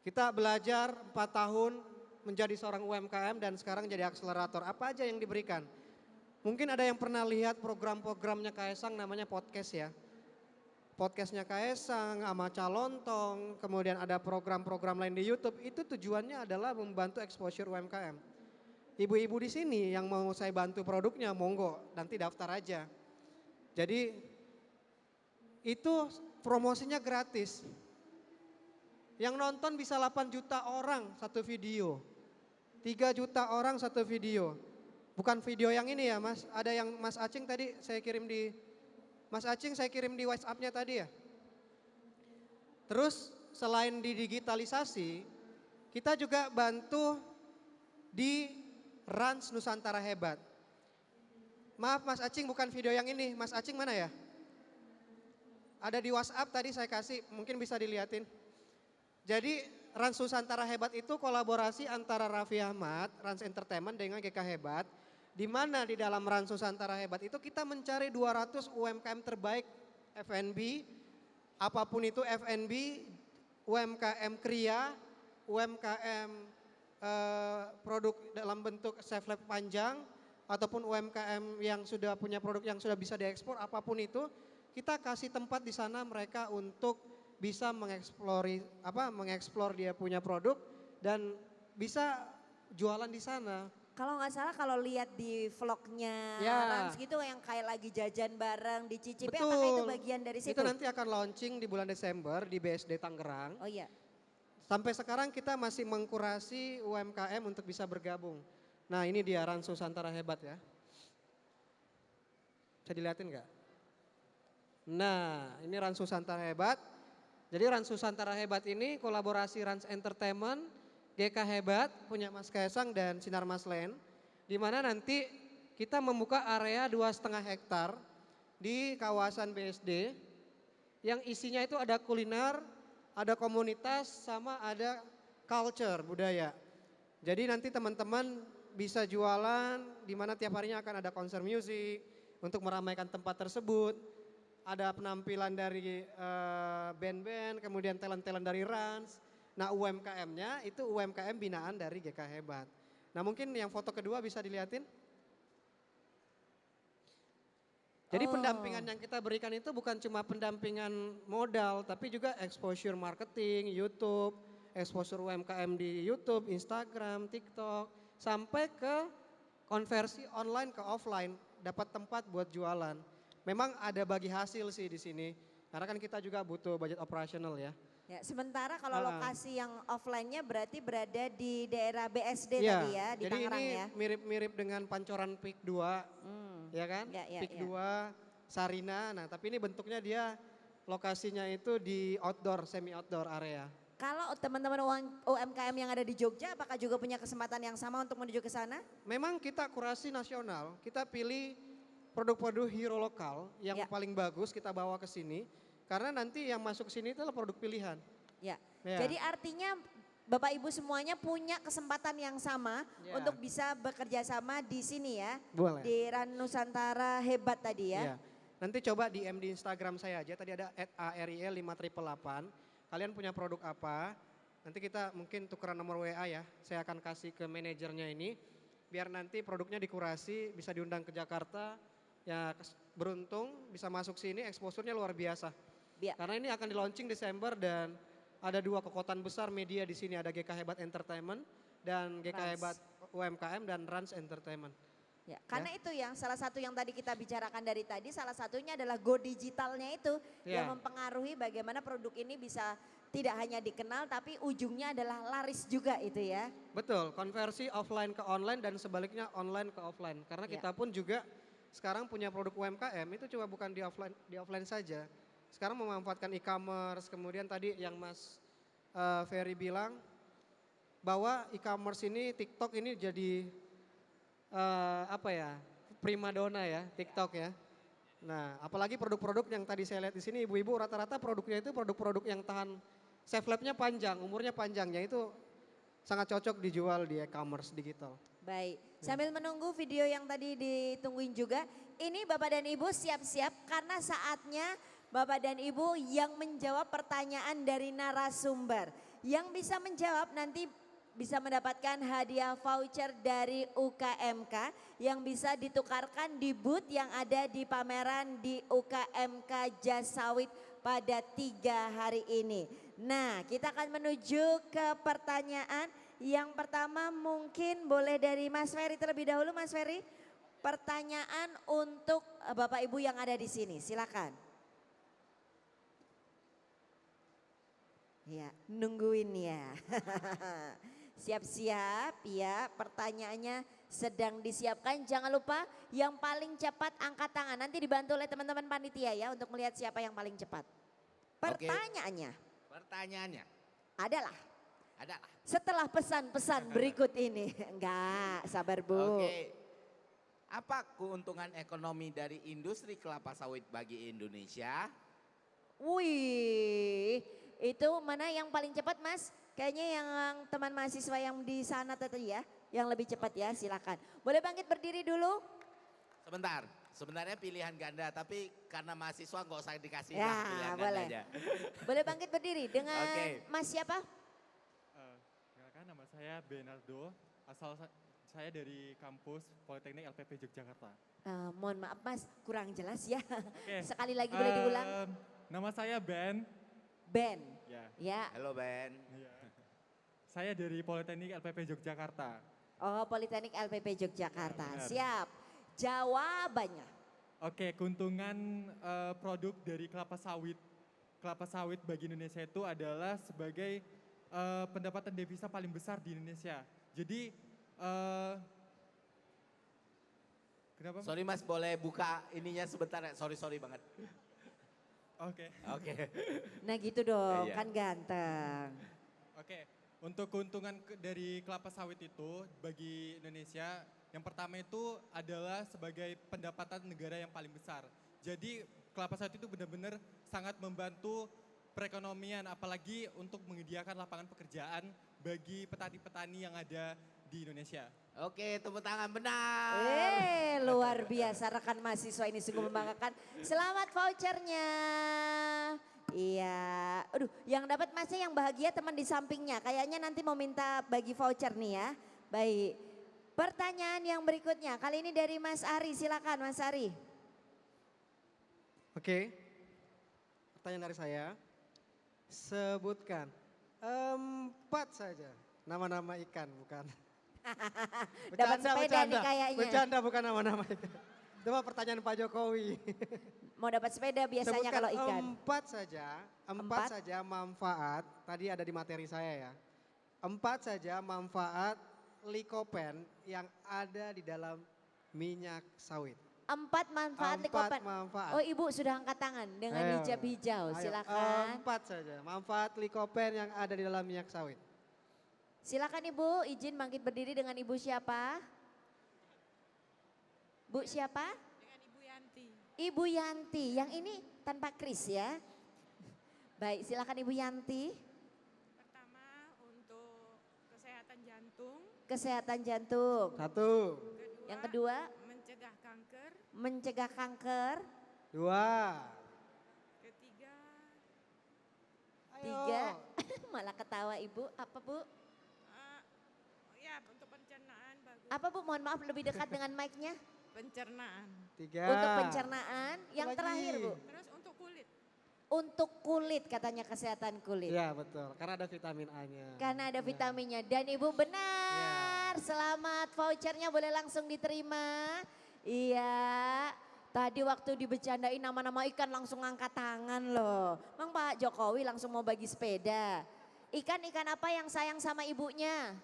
Kita belajar 4 tahun menjadi seorang UMKM dan sekarang jadi akselerator. Apa aja yang diberikan? Mungkin ada yang pernah lihat program-programnya Kaesang namanya podcast ya. Podcastnya Kaesang sama Calontong, kemudian ada program-program lain di YouTube. Itu tujuannya adalah membantu exposure UMKM. Ibu-ibu di sini yang mau saya bantu produknya, monggo nanti daftar aja. Jadi itu promosinya gratis. Yang nonton bisa 8 juta orang satu video. 3 juta orang satu video. Bukan video yang ini ya Mas, ada yang Mas Acing tadi saya kirim di, Mas Acing saya kirim di WhatsApp-nya tadi ya. Terus selain di digitalisasi, kita juga bantu di Rans Nusantara Hebat. Maaf Mas Acing bukan video yang ini, Mas Acing mana ya? Ada di WhatsApp tadi saya kasih, mungkin bisa dilihatin. Jadi Rans Nusantara Hebat itu kolaborasi antara Raffi Ahmad, Rans Entertainment dengan GK Hebat. Di mana di dalam Rans Nusantara Hebat itu kita mencari 200 UMKM terbaik F&B, apapun itu F&B, UMKM kria, UMKM produk dalam bentuk chef lab panjang, ataupun UMKM yang sudah punya produk yang sudah bisa diekspor, apapun itu, kita kasih tempat di sana mereka untuk bisa mengeksplor dia punya produk dan bisa jualan di sana. Kalau nggak salah kalau lihat di vlognya Rans gitu yang kayak lagi jajan bareng, dicicipi, apakah itu bagian dari situ? Itu nanti akan launching di bulan Desember di BSD Tangerang. Oh iya. Sampai sekarang kita masih mengkurasi UMKM untuk bisa bergabung. Nah ini dia Rans Nusantara Hebat ya. Bisa dilihatin nggak? Nah ini Rans Nusantara Hebat. Jadi Rans Nusantara Hebat ini kolaborasi Rans Entertainment, GK Hebat, punya Mas Kaesang dan Sinar Mas Land. Di mana nanti kita membuka area 2,5 hektar di kawasan BSD. Yang isinya itu ada kuliner, ada komunitas, sama ada culture, budaya. Jadi nanti teman-teman bisa jualan, di mana tiap harinya akan ada konser musik untuk meramaikan tempat tersebut. Ada penampilan dari band-band, kemudian talent-talent dari Rans. Nah UMKM-nya itu UMKM binaan dari GK Hebat. Nah mungkin yang foto kedua bisa dilihatin. Jadi pendampingan yang kita berikan itu bukan cuma pendampingan modal, tapi juga exposure marketing, YouTube, exposure UMKM di YouTube, Instagram, TikTok, sampai ke konversi online ke offline. dapat tempat buat jualan. Memang ada bagi hasil sih di sini. Karena kan kita juga butuh budget operasional ya. Ya, sementara kalau Ah. lokasi yang offline-nya berarti berada di daerah BSD Iya, tadi ya, di jadi Tangerang ini ya. mirip-mirip dengan Pancoran Peak 2, ya kan? Ya, ya, Peak ya. 2, Sarina. Nah tapi ini bentuknya dia lokasinya itu di outdoor, semi outdoor area. Kalau teman-teman UMKM yang ada di Jogja, apakah juga punya kesempatan yang sama untuk menuju ke sana? Memang kita kurasi nasional, kita pilih produk-produk hero lokal yang Ya. paling bagus kita bawa ke sini. Karena nanti yang masuk ke sini itu adalah produk pilihan. Ya. Ya. Jadi artinya Bapak Ibu semuanya punya kesempatan yang sama Ya. untuk bisa bekerja sama di sini ya. Boleh. Di Ran Nusantara hebat tadi ya. Iya. Nanti coba DM di Instagram saya aja, tadi ada @ariel5888. Kalian punya produk apa? Nanti kita mungkin tukeran nomor WA ya. Saya akan kasih ke manajernya ini. Biar nanti produknya dikurasi, bisa diundang ke Jakarta. Ya beruntung bisa masuk sini, exposure-nya luar biasa. Karena ini akan di launching Desember dan ada 2 kekuatan besar media di sini. Ada GK Hebat Entertainment dan GK Rans. Hebat UMKM dan Rans Entertainment. Ya, karena itu yang salah satu yang tadi kita bicarakan dari tadi, salah satunya adalah go digitalnya itu Ya. yang mempengaruhi bagaimana produk ini bisa tidak hanya dikenal tapi ujungnya adalah laris juga itu ya. Betul, konversi offline ke online dan sebaliknya online ke offline. Karena Ya. kita pun juga sekarang punya produk UMKM itu cuma bukan di offline saja. Sekarang memanfaatkan e-commerce, kemudian tadi yang Mas Ferry bilang bahwa e-commerce ini TikTok ini jadi primadona ya TikTok ya. Nah, apalagi produk-produk yang tadi saya lihat di sini ibu-ibu rata-rata produknya itu produk-produk yang tahan shelf life-nya panjang, umurnya panjang, ya itu sangat cocok dijual di e-commerce digital. Baik, sambil menunggu video yang tadi ditungguin juga, ini Bapak dan Ibu siap-siap karena saatnya Bapak dan Ibu yang menjawab pertanyaan dari narasumber. Yang bisa menjawab nanti bisa mendapatkan hadiah voucher dari UKMK yang bisa ditukarkan di booth yang ada di pameran di UKMK Jasawit pada 3 hari ini. Nah, kita akan menuju ke pertanyaan. Yang pertama mungkin boleh dari Mas Ferry terlebih dahulu, Mas Ferry. Pertanyaan untuk Bapak Ibu yang ada di sini, silakan. Ya, nungguin ya. Siap-siap ya, pertanyaannya sedang disiapkan. Jangan lupa yang paling cepat angkat tangan. Nanti dibantu oleh teman-teman panitia ya untuk melihat siapa yang paling cepat. Pertanyaannya Pertanyaannya adalah adalah. setelah pesan-pesan berikut ini. Enggak, sabar Bu. Oke. Apa keuntungan ekonomi dari industri kelapa sawit bagi Indonesia? Wih, itu mana yang paling cepat Mas? Kayaknya yang teman mahasiswa yang di sana tadi ya, yang lebih cepat ya silakan. Boleh bangkit berdiri dulu? Sebentar, sebenarnya pilihan ganda tapi karena mahasiswa nggak usah dikasih Ya, lah pilihan boleh. gandanya. Boleh bangkit berdiri dengan Oke. Mas siapa? Kenalkan nama saya Benardo, asal saya dari kampus Politeknik LPP Yogyakarta. Mohon maaf Mas, kurang jelas ya. Oke. Sekali lagi boleh diulang? Nama saya Ben. Ben. Ya. Ya. Halo Ben. Saya dari Politeknik LPP Yogyakarta. Oh, Politeknik LPP Yogyakarta. Ya, benar. Siap. Jawabannya. Oke, keuntungan produk dari kelapa sawit bagi Indonesia itu adalah sebagai pendapatan devisa paling besar di Indonesia. Jadi kenapa? Sorry Mas, boleh buka ininya sebentar ya? Sorry banget. Oke. Oke. Nah gitu dong, Iya. kan ganteng. Oke, untuk keuntungan dari kelapa sawit itu bagi Indonesia, yang pertama itu adalah sebagai pendapatan negara yang paling besar. Jadi kelapa sawit itu benar-benar sangat membantu perekonomian, apalagi untuk menyediakan lapangan pekerjaan bagi petani-petani yang ada di Indonesia. Oke, tepuk tangan benar. Luar biasa rekan mahasiswa ini sungguh membanggakan. Selamat vouchernya. Iya, aduh yang dapat Masnya yang bahagia teman di sampingnya. Kayaknya nanti mau minta bagi voucher nih ya. Baik, pertanyaan yang berikutnya. Kali ini dari Mas Ari, silakan Mas Ari. Oke, pertanyaan dari saya. Sebutkan 4 saja nama-nama ikan, bukan. Dapat sepeda nih kayaknya. Bercanda bukan nama-nama ikan. Coba pertanyaan Pak Jokowi. Mau dapat sepeda biasanya Sebutkan kalau ikan. empat saja manfaat, tadi ada di materi saya ya. 4 saja manfaat likopen yang ada di dalam minyak sawit. 4 manfaat 4 likopen. manfaat. Oh ibu sudah angkat tangan dengan Ayo. hijab hijau, Ayo, silakan. 4 saja manfaat likopen yang ada di dalam minyak sawit. Silakan ibu, izin bangkit berdiri dengan ibu siapa? Bu siapa? Dengan Ibu Yanti. Ibu Yanti, yang ini tanpa kris ya. Baik, silakan Ibu Yanti. Pertama untuk kesehatan jantung. Kesehatan jantung. 1, Yang kedua, Mencegah kanker. mencegah kanker. 2, Ketiga, 3, malah ketawa ibu. Apa bu? ya untuk pencernaan bagus. Apa bu? Mohon maaf lebih dekat dengan mic-nya. Pencernaan. 3. Untuk pencernaan. Yang Lagi. terakhir bu. Terus untuk kulit. Untuk kulit katanya kesehatan kulit. Iya betul, karena ada vitamin A-nya. Karena ada vitaminnya. Dan ibu benar. Selamat, vouchernya boleh langsung diterima. Iya. Tadi waktu dibercandain nama-nama ikan langsung angkat tangan loh. Mang Pak Jokowi langsung mau bagi sepeda. Ikan apa yang sayang sama ibunya?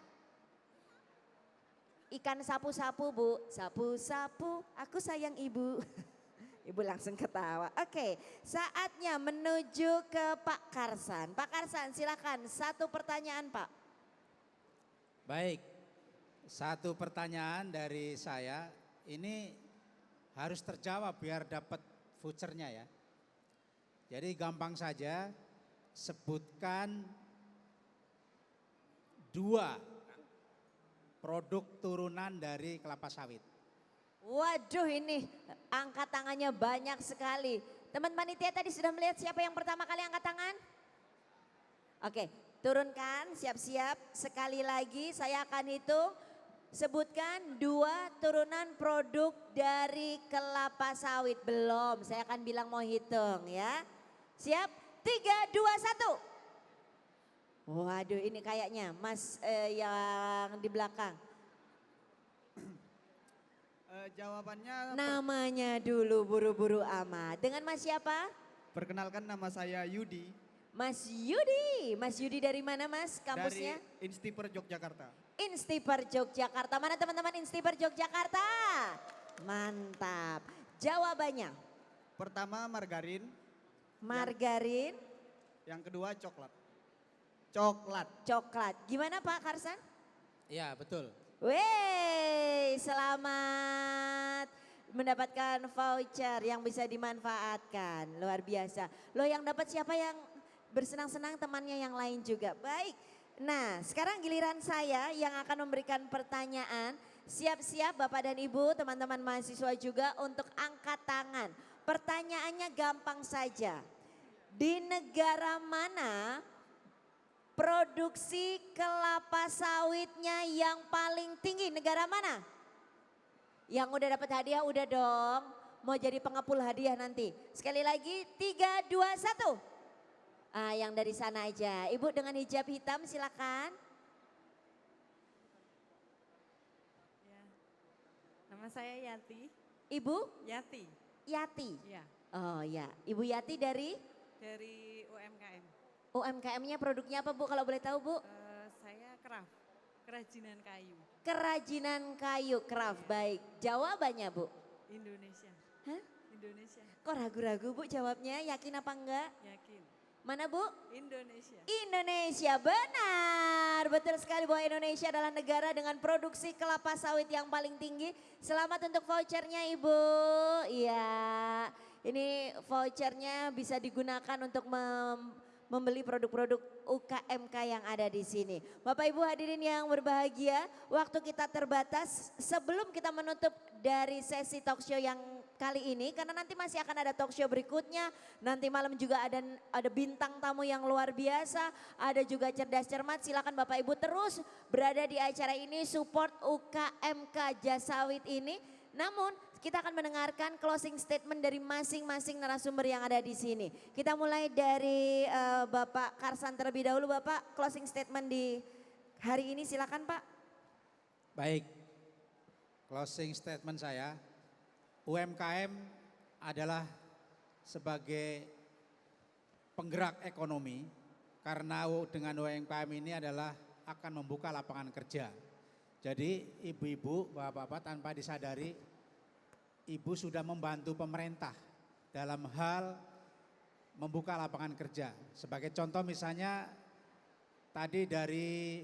Ikan sapu-sapu bu. Sapu-sapu, aku sayang ibu. Ibu langsung ketawa. Oke, saatnya menuju ke Pak Karsan. Pak Karsan silakan, 1 pertanyaan Pak. Baik, 1 pertanyaan dari saya. Ini harus terjawab biar dapat vouchernya ya. Jadi gampang saja, sebutkan 2 produk turunan dari kelapa sawit. Waduh ini angkat tangannya banyak sekali. Teman panitia tadi sudah melihat siapa yang pertama kali angkat tangan? Oke, turunkan, siap-siap. Sekali lagi saya akan hitung. Sebutkan 2 turunan produk dari kelapa sawit. Belum, saya akan bilang mau hitung ya. Siap, 3, 2, 1. Waduh ini kayaknya mas yang di belakang. Jawabannya Namanya dulu buru-buru amat. Dengan mas siapa? perkenalkan nama saya Yudi Mas Yudi. Mas Yudi dari mana mas kampusnya? dari Instiper Yogyakarta. Instiper Yogyakarta. Mana teman-teman Instiper Yogyakarta? Mantap. Jawabannya? Pertama margarin, Margarin, yang kedua coklat. Coklat. coklat. Gimana Pak Karsan? Iya betul. Wey, selamat mendapatkan voucher yang bisa dimanfaatkan. Luar biasa. Loh yang dapat siapa yang bersenang-senang temannya yang lain juga. Baik. Nah sekarang giliran saya yang akan memberikan pertanyaan. Siap-siap Bapak dan Ibu, teman-teman mahasiswa juga untuk angkat tangan. Pertanyaannya gampang saja. Di negara mana produksi kelapa sawitnya yang paling tinggi? Negara mana? Yang udah dapat hadiah udah dong. Mau jadi pengepul hadiah nanti. Sekali lagi 3, 2, 1. Yang dari sana aja. Ibu dengan hijab hitam silakan. Ya. Nama saya Yati. Ibu? Yati. Yati. Ya. Oh ya, Ibu Yati dari Dari UMKM. UMKM-nya produknya apa Bu kalau boleh tahu Bu? Saya craft, kerajinan kayu. Kerajinan kayu craft, baik. Jawabannya Bu? Indonesia. Hah? Indonesia. Kok ragu-ragu Bu jawabnya, yakin apa enggak? Yakin. Mana Bu? Indonesia. Indonesia, benar. Betul sekali bahwa Indonesia adalah negara dengan produksi kelapa sawit yang paling tinggi. Selamat untuk vouchernya Ibu. Iya, ini vouchernya bisa digunakan untuk membeli produk-produk UKMK yang ada di sini. Bapak Ibu hadirin yang berbahagia, waktu kita terbatas. Sebelum kita menutup dari sesi talk show yang kali ini, karena nanti masih akan ada talk show berikutnya. Nanti malam juga ada bintang tamu yang luar biasa, ada juga cerdas cermat. Silakan Bapak Ibu terus berada di acara ini, support UKMK Jasawit ini. Namun kita akan mendengarkan closing statement dari masing-masing narasumber yang ada di sini. Kita mulai dari Bapak Karsan terlebih dahulu. Bapak, closing statement di hari ini silakan Pak. Baik, closing statement saya. UMKM adalah sebagai penggerak ekonomi karena dengan UMKM ini adalah akan membuka lapangan kerja. Jadi ibu-ibu, bapak-bapak tanpa disadari ibu sudah membantu pemerintah dalam hal membuka lapangan kerja. Sebagai contoh misalnya tadi dari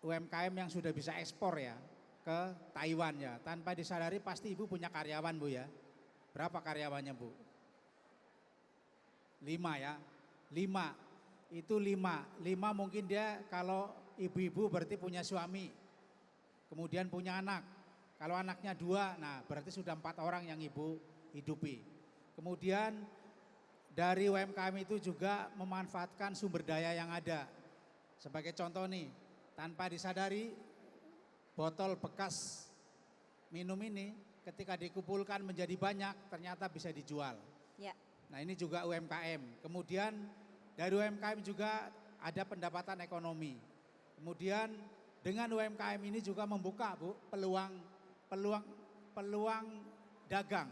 UMKM yang sudah bisa ekspor ya ke Taiwan ya. Tanpa disadari pasti ibu punya karyawan Bu ya. Berapa karyawannya Bu? 5 ya. 5. Itu 5 mungkin dia kalau ibu-ibu berarti punya suami. Kemudian punya anak. Kalau anaknya 2, nah berarti sudah 4 orang yang ibu hidupi. Kemudian dari UMKM itu juga memanfaatkan sumber daya yang ada. Sebagai contoh nih, tanpa disadari botol bekas minum ini ketika dikumpulkan menjadi banyak ternyata bisa dijual. Ya. Nah ini juga UMKM. Kemudian dari UMKM juga ada pendapatan ekonomi. Kemudian dengan UMKM ini juga membuka Bu peluang dagang,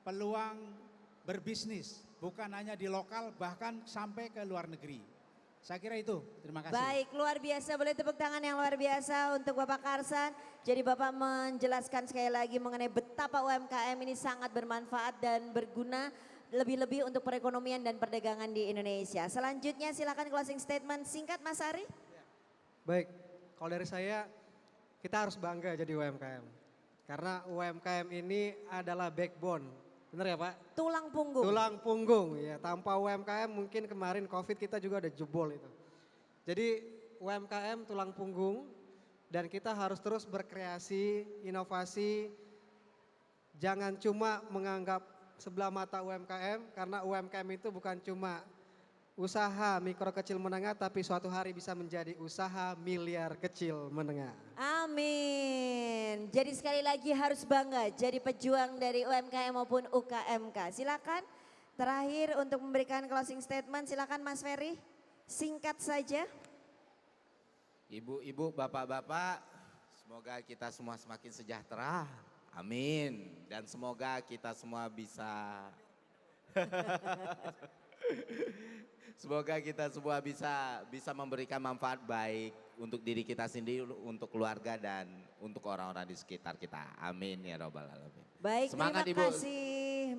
peluang berbisnis, bukan hanya di lokal bahkan sampai ke luar negeri. Saya kira itu, terima kasih. Baik, luar biasa. Boleh tepuk tangan yang luar biasa untuk Bapak Karsan. Jadi Bapak menjelaskan sekali lagi mengenai betapa UMKM ini sangat bermanfaat dan berguna lebih-lebih untuk perekonomian dan perdagangan di Indonesia. Selanjutnya silakan closing statement singkat Mas Ari. Baik, kalau dari saya kita harus bangga jadi UMKM. Karena UMKM ini adalah backbone, benar ya Pak? Tulang punggung. Tulang punggung, ya tanpa UMKM mungkin kemarin COVID kita juga udah jebol itu. Jadi UMKM tulang punggung dan kita harus terus berkreasi, inovasi. Jangan cuma menganggap sebelah mata UMKM karena UMKM itu bukan cuma usaha mikro kecil menengah tapi suatu hari bisa menjadi usaha miliar kecil menengah. Amin. Jadi sekali lagi harus bangga jadi pejuang dari UMKM maupun UKMK. Silakan terakhir untuk memberikan closing statement silakan Mas Ferry. Singkat saja. Ibu-ibu, bapak-bapak, semoga kita semua semakin sejahtera. Amin. Dan semoga kita semua bisa semoga kita semua bisa memberikan manfaat baik untuk diri kita sendiri, untuk keluarga dan untuk orang-orang di sekitar kita. Amin ya robbal alamin. Baik, Semangat, terima Ibu. kasih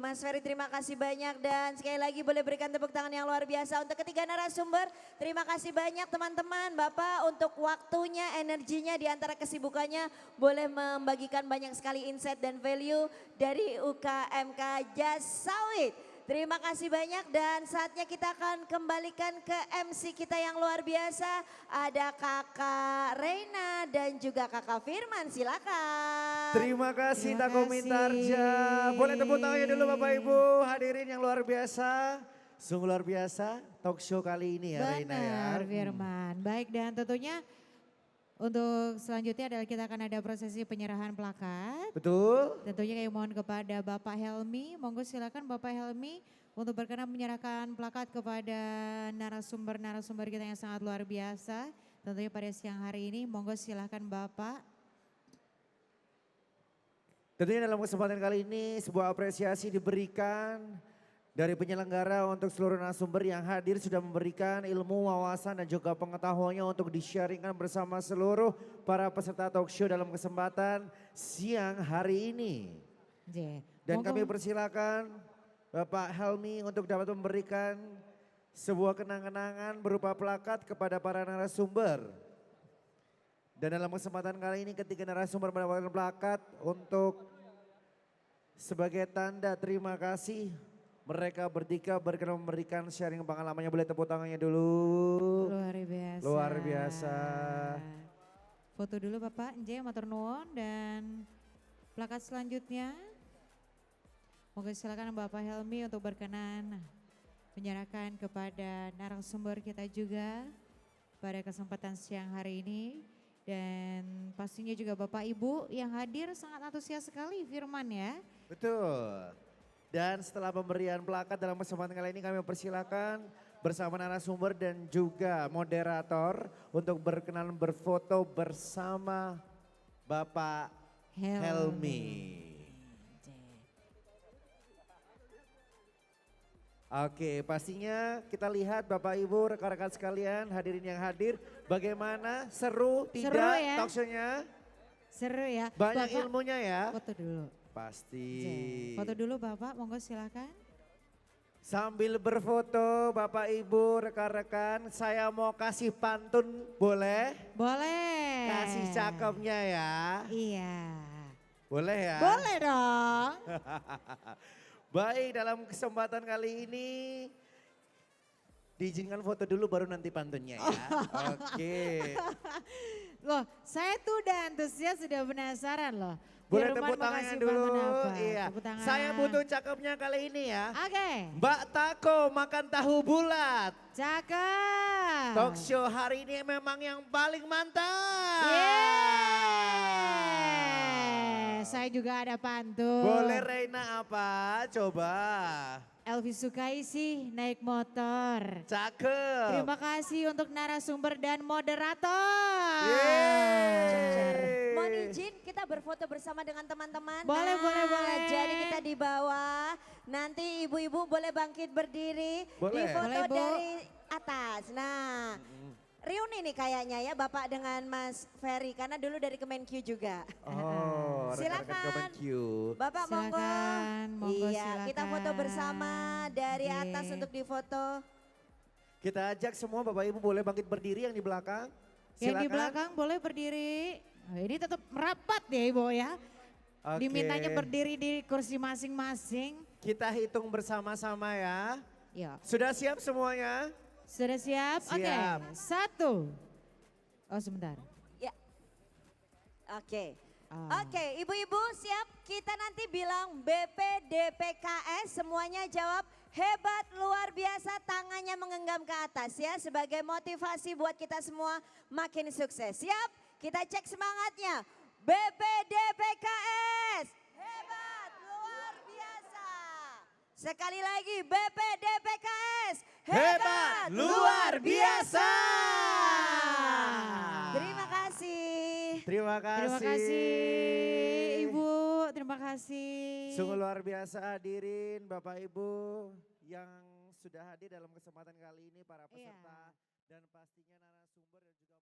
Mas Ferry, terima kasih banyak dan sekali lagi boleh berikan tepuk tangan yang luar biasa untuk ketiga narasumber. Terima kasih banyak teman-teman, Bapak untuk waktunya, energinya di antara kesibukannya boleh membagikan banyak sekali insight dan value dari UKMK Jas Sawit. Terima kasih banyak dan saatnya kita akan kembalikan ke MC kita yang luar biasa. Ada Kakak Reina dan juga Kakak Firman, silakan. Terima kasih tak komentar ja. Boleh tepuk tangannya dulu Bapak Ibu hadirin yang luar biasa. Sungguh luar biasa talk show kali ini ya Reina ya. Benar Firman. Baik dan tentunya untuk selanjutnya adalah kita akan ada prosesi penyerahan plakat. Betul. Tentunya kami mohon kepada Bapak Helmi, monggo silakan Bapak Helmi untuk berkenan menyerahkan plakat kepada narasumber-narasumber kita yang sangat luar biasa. Tentunya pada siang hari ini, monggo silakan Bapak. Tentunya dalam kesempatan kali ini sebuah apresiasi diberikan dari penyelenggara untuk seluruh narasumber yang hadir sudah memberikan ilmu, wawasan dan juga pengetahuannya untuk di-sharingkan bersama seluruh para peserta talk show dalam kesempatan siang hari ini. Dan kami persilakan Bapak Helmi untuk dapat memberikan sebuah kenang-kenangan berupa plakat kepada para narasumber. Dan dalam kesempatan kali ini ketiga narasumber mendapatkan plakat untuk sebagai tanda terima kasih. Mereka bertiga berkenan memberikan sharing pengalamannya. Boleh tepuk tangannya dulu. Luar biasa. Luar biasa. Foto dulu Bapak, Nje, matur nuwun dan plakat selanjutnya. Monggo silakan Bapak Helmi untuk berkenan menyerahkan kepada narasumber kita juga pada kesempatan siang hari ini. Dan pastinya juga Bapak Ibu yang hadir sangat antusias sekali Firman ya. Betul. Dan setelah pemberian plakat dalam kesempatan kali ini kami persilakan bersama narasumber dan juga moderator untuk berkenan berfoto bersama Bapak Helmi. Oke, pastinya kita lihat Bapak Ibu, rekan-rekan sekalian, hadirin yang hadir, bagaimana seru tidak Seru ya? talk show-nya? Seru ya. Banyak Bapak, ilmunya ya. foto dulu. Pasti. Foto dulu Bapak, monggo silakan. Sambil berfoto Bapak Ibu, rekan-rekan, saya mau kasih pantun boleh? Boleh. Kasih cakepnya ya. Iya. Boleh ya? Boleh dong. Baik, dalam kesempatan kali ini diizinkan foto dulu baru nanti pantunnya ya. Oke. Loh, saya tuh udah antusias, sudah penasaran loh. Boleh Firman tepuk mau tangannya kasih dulu. pantun apa? Iya. Tepuk tangan. Saya butuh cakepnya kali ini ya. Oke. Mbak Tako makan tahu bulat. Cakep. Talk show hari ini memang yang paling mantap. Saya juga ada pantun. Boleh Reina apa? Coba. Elvi Sukaisi naik motor. Cakep. Terima kasih untuk narasumber dan moderator. Mohon izin kita berfoto bersama dengan teman-teman. Boleh, boleh, boleh. Jadi kita di bawah, nanti ibu-ibu boleh bangkit berdiri. Boleh. Di foto Boleh, Bu. dari atas. Nah, reuni nih kayaknya ya Bapak dengan Mas Ferry, karena dulu dari Kemenkyu juga. Oh, rekan-rekan Silakan. Kemenkyu. Bapak monggo. Silakan, monggo Iya, kita silakan. foto bersama dari Oke. atas untuk difoto. Kita ajak semua Bapak Ibu boleh bangkit berdiri yang di belakang. Yang di Silakan. belakang boleh berdiri. Oh, ini tetap merapat ya Ibu ya. Oke. Dimintanya berdiri di kursi masing-masing. Kita hitung bersama-sama ya. Ya. Sudah siap semuanya? Sudah siap? Oke. Siap. 1. Oh sebentar. Ya. Oke. Ah. Oke, ibu-ibu siap? Kita nanti bilang BPDPKS, semuanya jawab hebat, luar biasa, tangannya menggenggam ke atas ya. Sebagai motivasi buat kita semua makin sukses. Siap? Kita cek semangatnya. BPDPKS, hebat, luar biasa. Sekali lagi BPDPKS, Hebat, luar biasa. Terima kasih. Terima kasih. Terima kasih Ibu, terima kasih. Sungguh luar biasa hadirin Bapak Ibu yang sudah hadir dalam kesempatan kali ini, para peserta dan pastinya narasumber dan juga